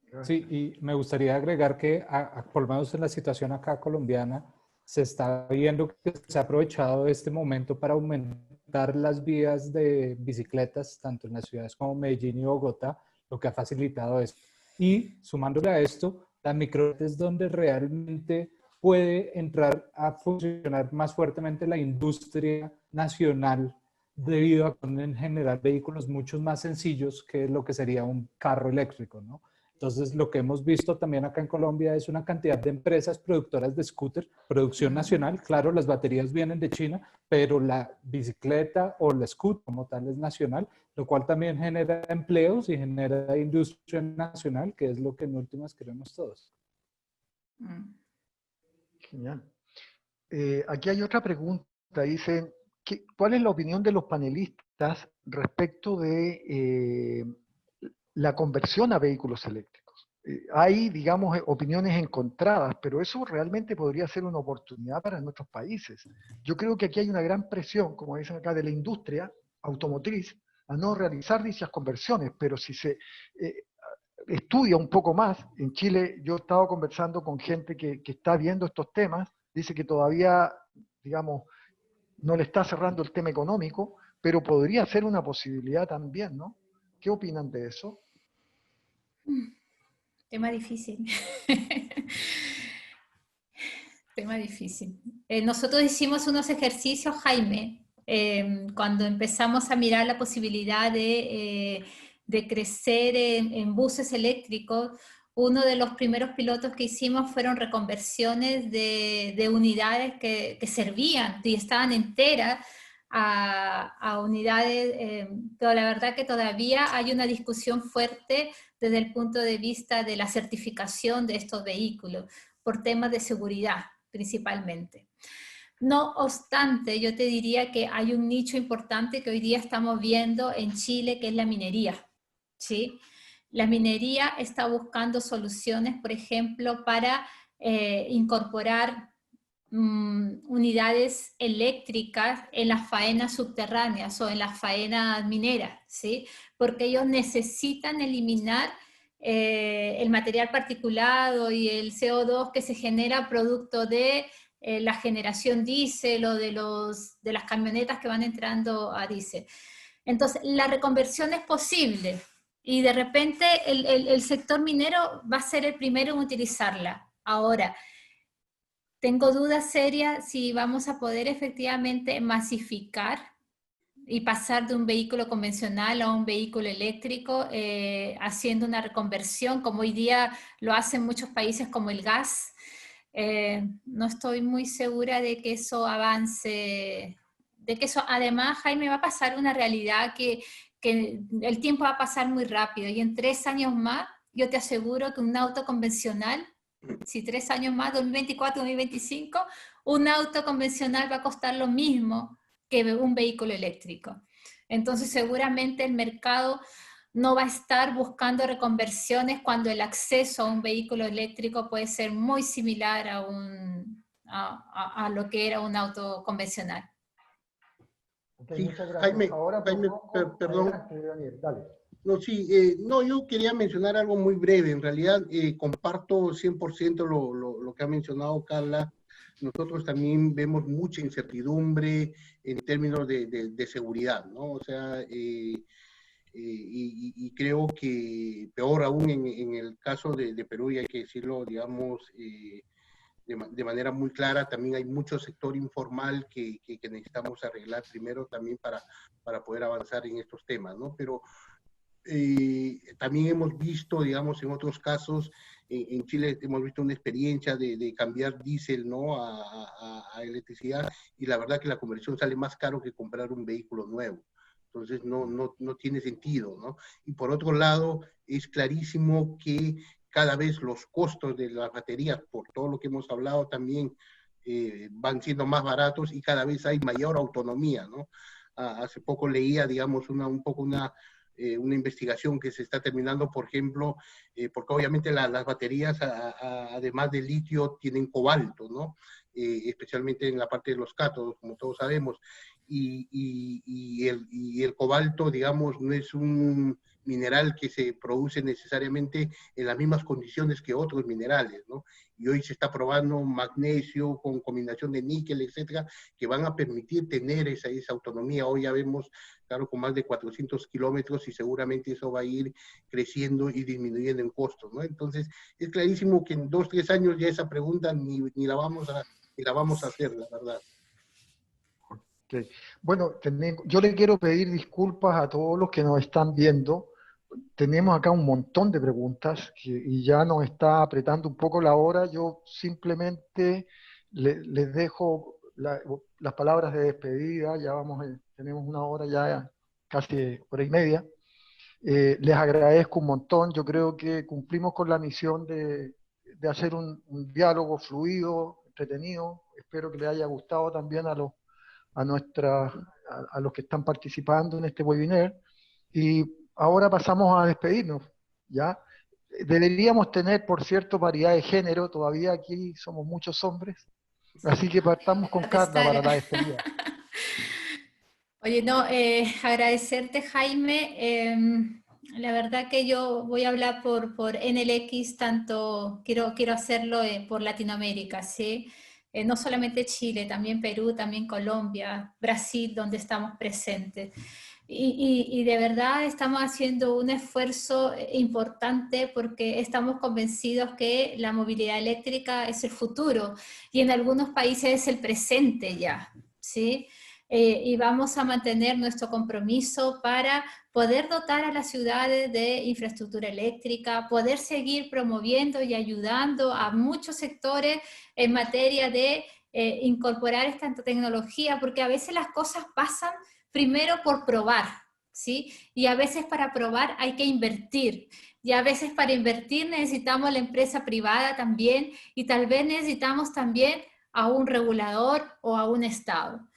Gracias. Sí, y me gustaría agregar que, por lo menos en la situación acá colombiana, se está viendo que se ha aprovechado este momento para aumentar las vías de bicicletas, tanto en las ciudades como Medellín y Bogotá, lo que ha facilitado esto. Y sumándole a esto, la microred es donde realmente puede entrar a funcionar más fuertemente la industria nacional, debido a en general vehículos mucho más sencillos que lo que sería un carro eléctrico, ¿no? Entonces, lo que hemos visto también acá en Colombia es una cantidad de empresas productoras de scooter, producción nacional. Claro, las baterías vienen de China, pero la bicicleta o la scooter como tal es nacional, lo cual también genera empleos y genera industria nacional, que es lo que en últimas queremos todos. Genial. Aquí hay otra pregunta. Dicen, ¿cuál es la opinión de los panelistas respecto de la conversión a vehículos eléctricos? Hay, digamos, opiniones encontradas, pero eso realmente podría ser una oportunidad para nuestros países. Yo creo que aquí hay una gran presión, como dicen acá, de la industria automotriz a no realizar dichas conversiones, pero si se estudia un poco más, en Chile yo he estado conversando con gente que está viendo estos temas, dice que todavía, digamos, no le está cerrando el tema económico, pero podría ser una posibilidad también, ¿no? ¿Qué opinan de eso? Tema difícil. Tema difícil. Nosotros hicimos unos ejercicios, Jaime, cuando empezamos a mirar la posibilidad de crecer en buses eléctricos. Uno de los primeros pilotos que hicimos fueron reconversiones de unidades que servían y estaban enteras a unidades, pero la verdad que todavía hay una discusión fuerte desde el punto de vista de la certificación de estos vehículos. por temas de seguridad principalmente. No obstante, yo te diría que hay un nicho importante que hoy día estamos viendo en Chile, que es la minería, ¿sí? La minería está buscando soluciones, por ejemplo, para incorporar unidades eléctricas en las faenas subterráneas o en las faenas mineras, ¿sí? Porque ellos necesitan eliminar el material particulado y el CO2 que se genera producto de la generación diésel o de las camionetas que van entrando a diésel. Entonces, la reconversión es posible y de repente el sector minero va a ser el primero en utilizarla. Ahora, tengo dudas serias si vamos a poder efectivamente masificar y pasar de un vehículo convencional a un vehículo eléctrico, haciendo una reconversión, como hoy día lo hacen muchos países como el gas. No estoy muy segura de que eso avance, de que eso además, Jaime, va a pasar una realidad que el tiempo va a pasar muy rápido y en 3 años más, yo te aseguro que un auto convencional, si 3 años más, 2024, 2025, un auto convencional va a costar lo mismo que un vehículo eléctrico. Entonces seguramente el mercado no va a estar buscando reconversiones cuando el acceso a un vehículo eléctrico puede ser muy similar a lo que era un auto convencional. Okay, Sí, muchas gracias. Jaime, Ahora perdón. Adelante, Daniel, dale. No, sí, no, yo quería mencionar algo muy breve. En realidad, comparto 100% lo que ha mencionado Carla. Nosotros también vemos mucha incertidumbre en términos de seguridad, ¿no? O sea, y creo que peor aún en el caso de Perú, y hay que decirlo, digamos, de manera muy clara, también hay mucho sector informal que necesitamos arreglar primero también para poder avanzar en estos temas, ¿no? Pero también hemos visto, digamos, en otros casos, en Chile hemos visto una experiencia de cambiar diésel, ¿no? a electricidad, y la verdad que la conversión sale más caro que comprar un vehículo nuevo. Entonces no tiene sentido, ¿no? Y por otro lado, es clarísimo que cada vez los costos de las baterías, por todo lo que hemos hablado también, van siendo más baratos y cada vez hay mayor autonomía, ¿no? Hace poco leía, digamos, una investigación que se está terminando, por ejemplo, porque obviamente las baterías, además de litio, tienen cobalto, ¿no? Especialmente en la parte de los cátodos, como todos sabemos. Y el cobalto, digamos, no es un mineral que se produce necesariamente en las mismas condiciones que otros minerales, ¿no? Y hoy se está probando magnesio con combinación de níquel, etcétera, que van a permitir tener esa autonomía. Hoy ya vemos, claro, con más de 400 kilómetros y seguramente eso va a ir creciendo y disminuyendo en costos, ¿no? Entonces, es clarísimo que en 2, 3 años ya esa pregunta ni la vamos a hacer, la verdad. Okay. Bueno, yo le quiero pedir disculpas a todos los que nos están viendo. Tenemos acá un montón de preguntas y ya nos está apretando un poco la hora. Yo simplemente les dejo las palabras de despedida. Ya tenemos una hora ya, casi hora y media. Les agradezco un montón. Yo creo que cumplimos con la misión de hacer un diálogo fluido, entretenido. Espero que les haya gustado también a los que están participando en este webinar. Y ahora pasamos a despedirnos, ¿ya? Deberíamos tener, por cierto, paridad de género. Todavía aquí somos muchos hombres. Así que partamos con Carla para la despedida. Oye, no, agradecerte, Jaime. La verdad que yo voy a hablar por NLX, tanto quiero hacerlo por Latinoamérica, ¿sí? No solamente Chile, también Perú, también Colombia, Brasil, donde estamos presentes. Y de verdad estamos haciendo un esfuerzo importante porque estamos convencidos que la movilidad eléctrica es el futuro y en algunos países es el presente ya, ¿sí? Y vamos a mantener nuestro compromiso para poder dotar a las ciudades de infraestructura eléctrica, poder seguir promoviendo y ayudando a muchos sectores en materia de incorporar esta tecnología, porque a veces las cosas pasan primero por probar, ¿sí? Y a veces para probar hay que invertir. Y a veces para invertir necesitamos la empresa privada también, y tal vez necesitamos también a un regulador o a un Estado.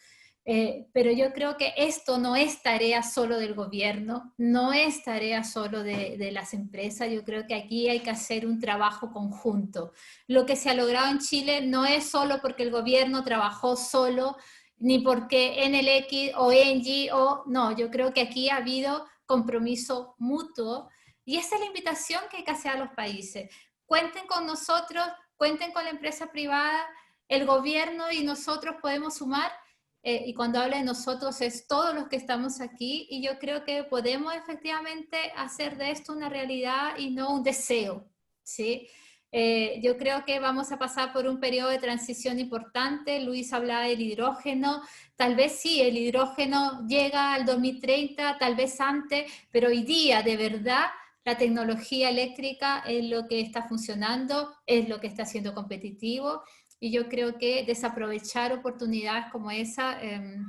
Pero yo creo que esto no es tarea solo del gobierno, no es tarea solo de las empresas. Yo creo que aquí hay que hacer un trabajo conjunto. Lo que se ha logrado en Chile no es solo porque el gobierno trabajó solo, ni porque NLX o Engie, no, yo creo que aquí ha habido compromiso mutuo, y esa es la invitación que hay que hacer a los países. Cuenten con nosotros, cuenten con la empresa privada, el gobierno y nosotros podemos sumar. Y cuando hablo de nosotros es todos los que estamos aquí, y yo creo que podemos efectivamente hacer de esto una realidad y no un deseo, ¿sí? Yo creo que vamos a pasar por un periodo de transición importante. Luis hablaba del hidrógeno, tal vez sí, el hidrógeno llega al 2030, tal vez antes, pero hoy día de verdad la tecnología eléctrica es lo que está funcionando, es lo que está siendo competitivo. Y yo creo que desaprovechar oportunidades como esa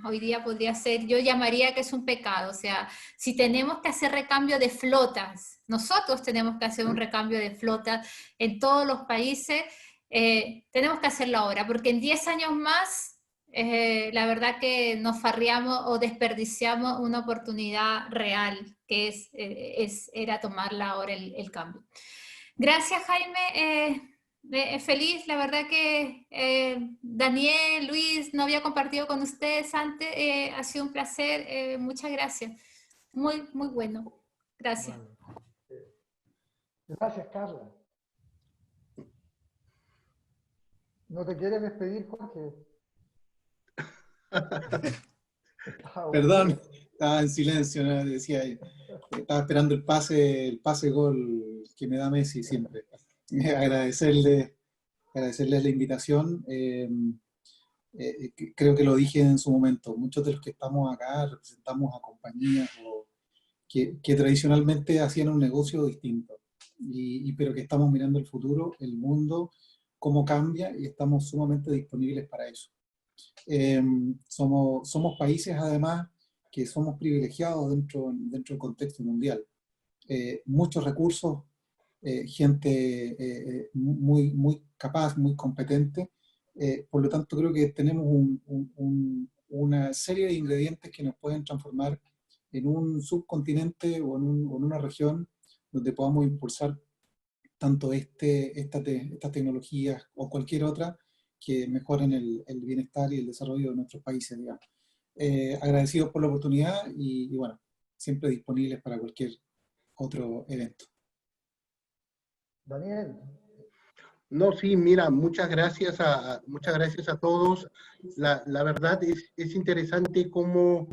hoy día podría ser, yo llamaría que es un pecado. O sea, si tenemos que hacer recambio de flotas, nosotros tenemos que hacer un recambio de flotas en todos los países, tenemos que hacerlo ahora, porque en 10 años más, la verdad que nos farriamos o desperdiciamos una oportunidad real, que era tomarla ahora el cambio. Gracias, Jaime. Feliz, la verdad que Daniel, Luis, no había compartido con ustedes antes, ha sido un placer, muchas gracias. Muy, muy bueno. Gracias. Gracias, Carla. ¿No te quieres despedir, Jorge? Perdón, estaba en silencio, ¿no? Decía, estaba esperando el pase gol que me da Messi siempre. Agradecerles la invitación. Creo que lo dije en su momento, muchos de los que estamos acá representamos a compañías que tradicionalmente hacían un negocio distinto, pero que estamos mirando el futuro, el mundo, cómo cambia, y estamos sumamente disponibles para eso. Somos países, además, que somos privilegiados dentro del contexto mundial. Muchos recursos, gente muy, muy capaz, muy competente. Por lo tanto, creo que tenemos una serie de ingredientes que nos pueden transformar en un subcontinente o en una región donde podamos impulsar tanto estas tecnologías o cualquier otra que mejoren el bienestar y el desarrollo de nuestros países, digamos. Agradecidos por la oportunidad y bueno, siempre disponibles para cualquier otro evento. Daniel. No, sí, mira, muchas gracias a todos. La verdad es interesante cómo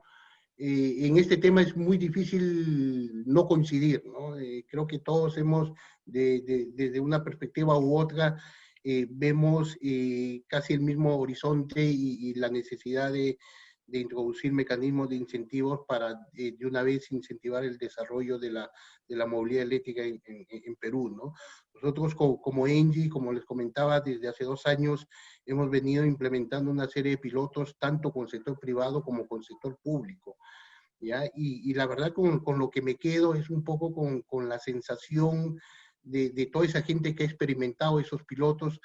en este tema es muy difícil no coincidir, ¿no? Creo que todos hemos, desde una perspectiva u otra, vemos casi el mismo horizonte y la necesidad de introducir mecanismos de incentivos para de una vez incentivar el desarrollo de la movilidad eléctrica en Perú, ¿no? Nosotros como Engie, como les comentaba, desde hace 2 años hemos venido implementando una serie de pilotos tanto con sector privado como con sector público, ¿ya? Y la verdad con lo que me quedo es un poco con la sensación de toda esa gente que ha experimentado esos pilotos,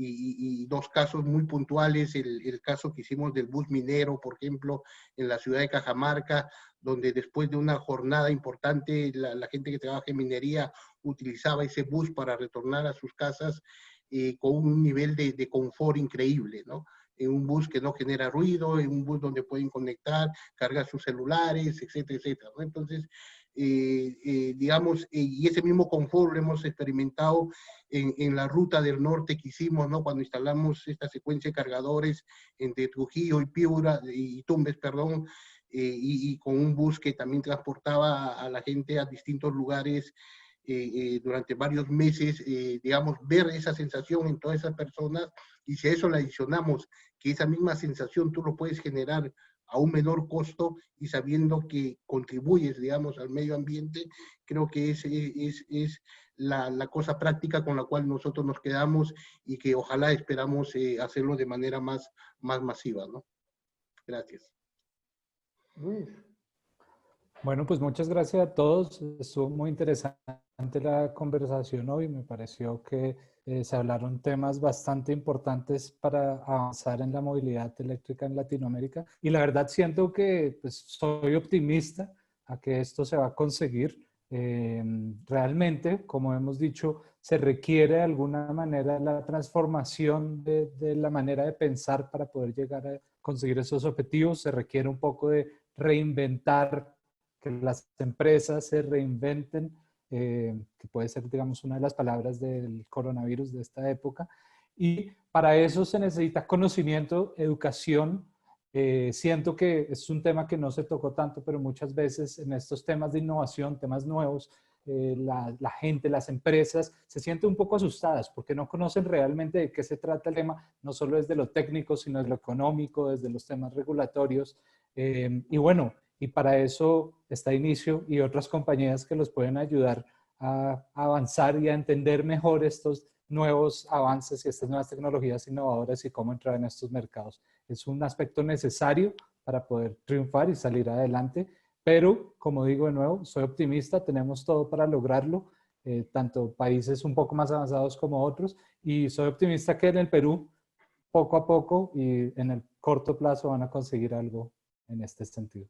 y 2 casos muy puntuales, el caso que hicimos del bus minero, por ejemplo, en la ciudad de Cajamarca, donde después de una jornada importante, la gente que trabaja en minería utilizaba ese bus para retornar a sus casas con un nivel de confort increíble, ¿no? En un bus que no genera ruido, en un bus donde pueden conectar, cargar sus celulares, etcétera, etcétera, ¿no? Entonces, digamos, y ese mismo confort lo hemos experimentado en la ruta del norte que hicimos, ¿no? Cuando instalamos esta secuencia de cargadores entre Trujillo y Piura, y Tumbes, perdón, y con un bus que también transportaba a la gente a distintos lugares durante varios meses, digamos, ver esa sensación en todas esas personas, y si a eso le adicionamos que esa misma sensación tú lo puedes generar a un menor costo y sabiendo que contribuyes, digamos, al medio ambiente, creo que es la cosa práctica con la cual nosotros nos quedamos, y que ojalá esperamos hacerlo de manera más masiva, ¿no? Gracias. Luis. Bueno, pues muchas gracias a todos. Estuvo muy interesante la conversación hoy. Me pareció que se hablaron temas bastante importantes para avanzar en la movilidad eléctrica en Latinoamérica. Y la verdad siento que pues, soy optimista a que esto se va a conseguir. Realmente, como hemos dicho, se requiere de alguna manera la transformación de la manera de pensar para poder llegar a conseguir esos objetivos. Se requiere un poco de reinventar, que las empresas se reinventen, que puede ser, digamos, una de las palabras del coronavirus de esta época. Y para eso se necesita conocimiento, educación. Siento que es un tema que no se tocó tanto, pero muchas veces en estos temas de innovación, temas nuevos, la gente, las empresas se sienten un poco asustadas porque no conocen realmente de qué se trata el tema, no solo desde lo técnico, sino desde lo económico, desde los temas regulatorios. Y bueno, y para eso está Inicio y otras compañías que los pueden ayudar a avanzar y a entender mejor estos nuevos avances y estas nuevas tecnologías innovadoras y cómo entrar en estos mercados. Es un aspecto necesario para poder triunfar y salir adelante, pero como digo de nuevo, soy optimista, tenemos todo para lograrlo, tanto países un poco más avanzados como otros, y soy optimista que en el Perú, poco a poco y en el corto plazo van a conseguir algo en este sentido.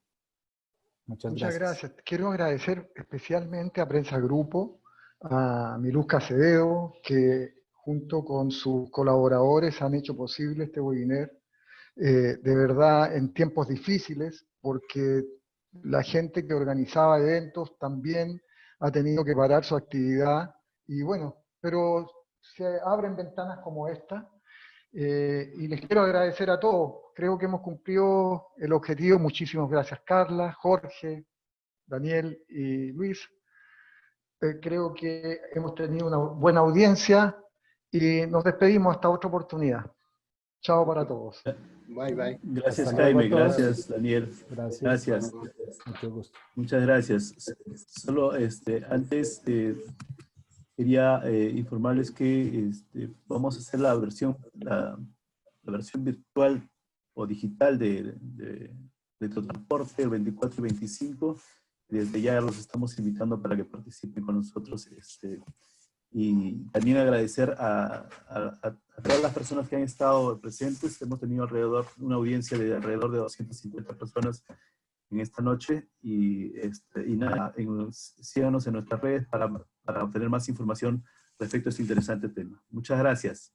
Muchas Muchas gracias. gracias. Quiero agradecer especialmente a Prensa Grupo, a Miluz Acevedo, que junto con sus colaboradores han hecho posible este webinar. De verdad, en tiempos difíciles, porque la gente que organizaba eventos también ha tenido que parar su actividad. Y bueno, pero se abren ventanas como esta. Y les quiero agradecer a todos. Creo que hemos cumplido el objetivo. Muchísimas gracias, Carla, Jorge, Daniel y Luis. Creo que hemos tenido una buena audiencia y nos despedimos hasta otra oportunidad. Chao para todos. Bye, bye. Gracias, Hasta luego a Jaime. todos. Gracias, Daniel. Gracias. Gracias. Mucho gusto. Muchas gracias. Solo antes quería informarles que vamos a hacer la versión virtual o digital de transporte el 24 y 25. Desde ya los estamos invitando para que participen con nosotros. Y también agradecer a todas las personas que han estado presentes. Hemos tenido una audiencia de alrededor de 250 personas en esta noche. Y nada, síganos en nuestras redes para obtener más información respecto a este interesante tema. Muchas gracias.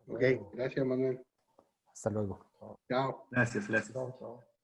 Ok, gracias, Manuel. Hasta luego. Chao. Gracias, gracias. Chao, chao.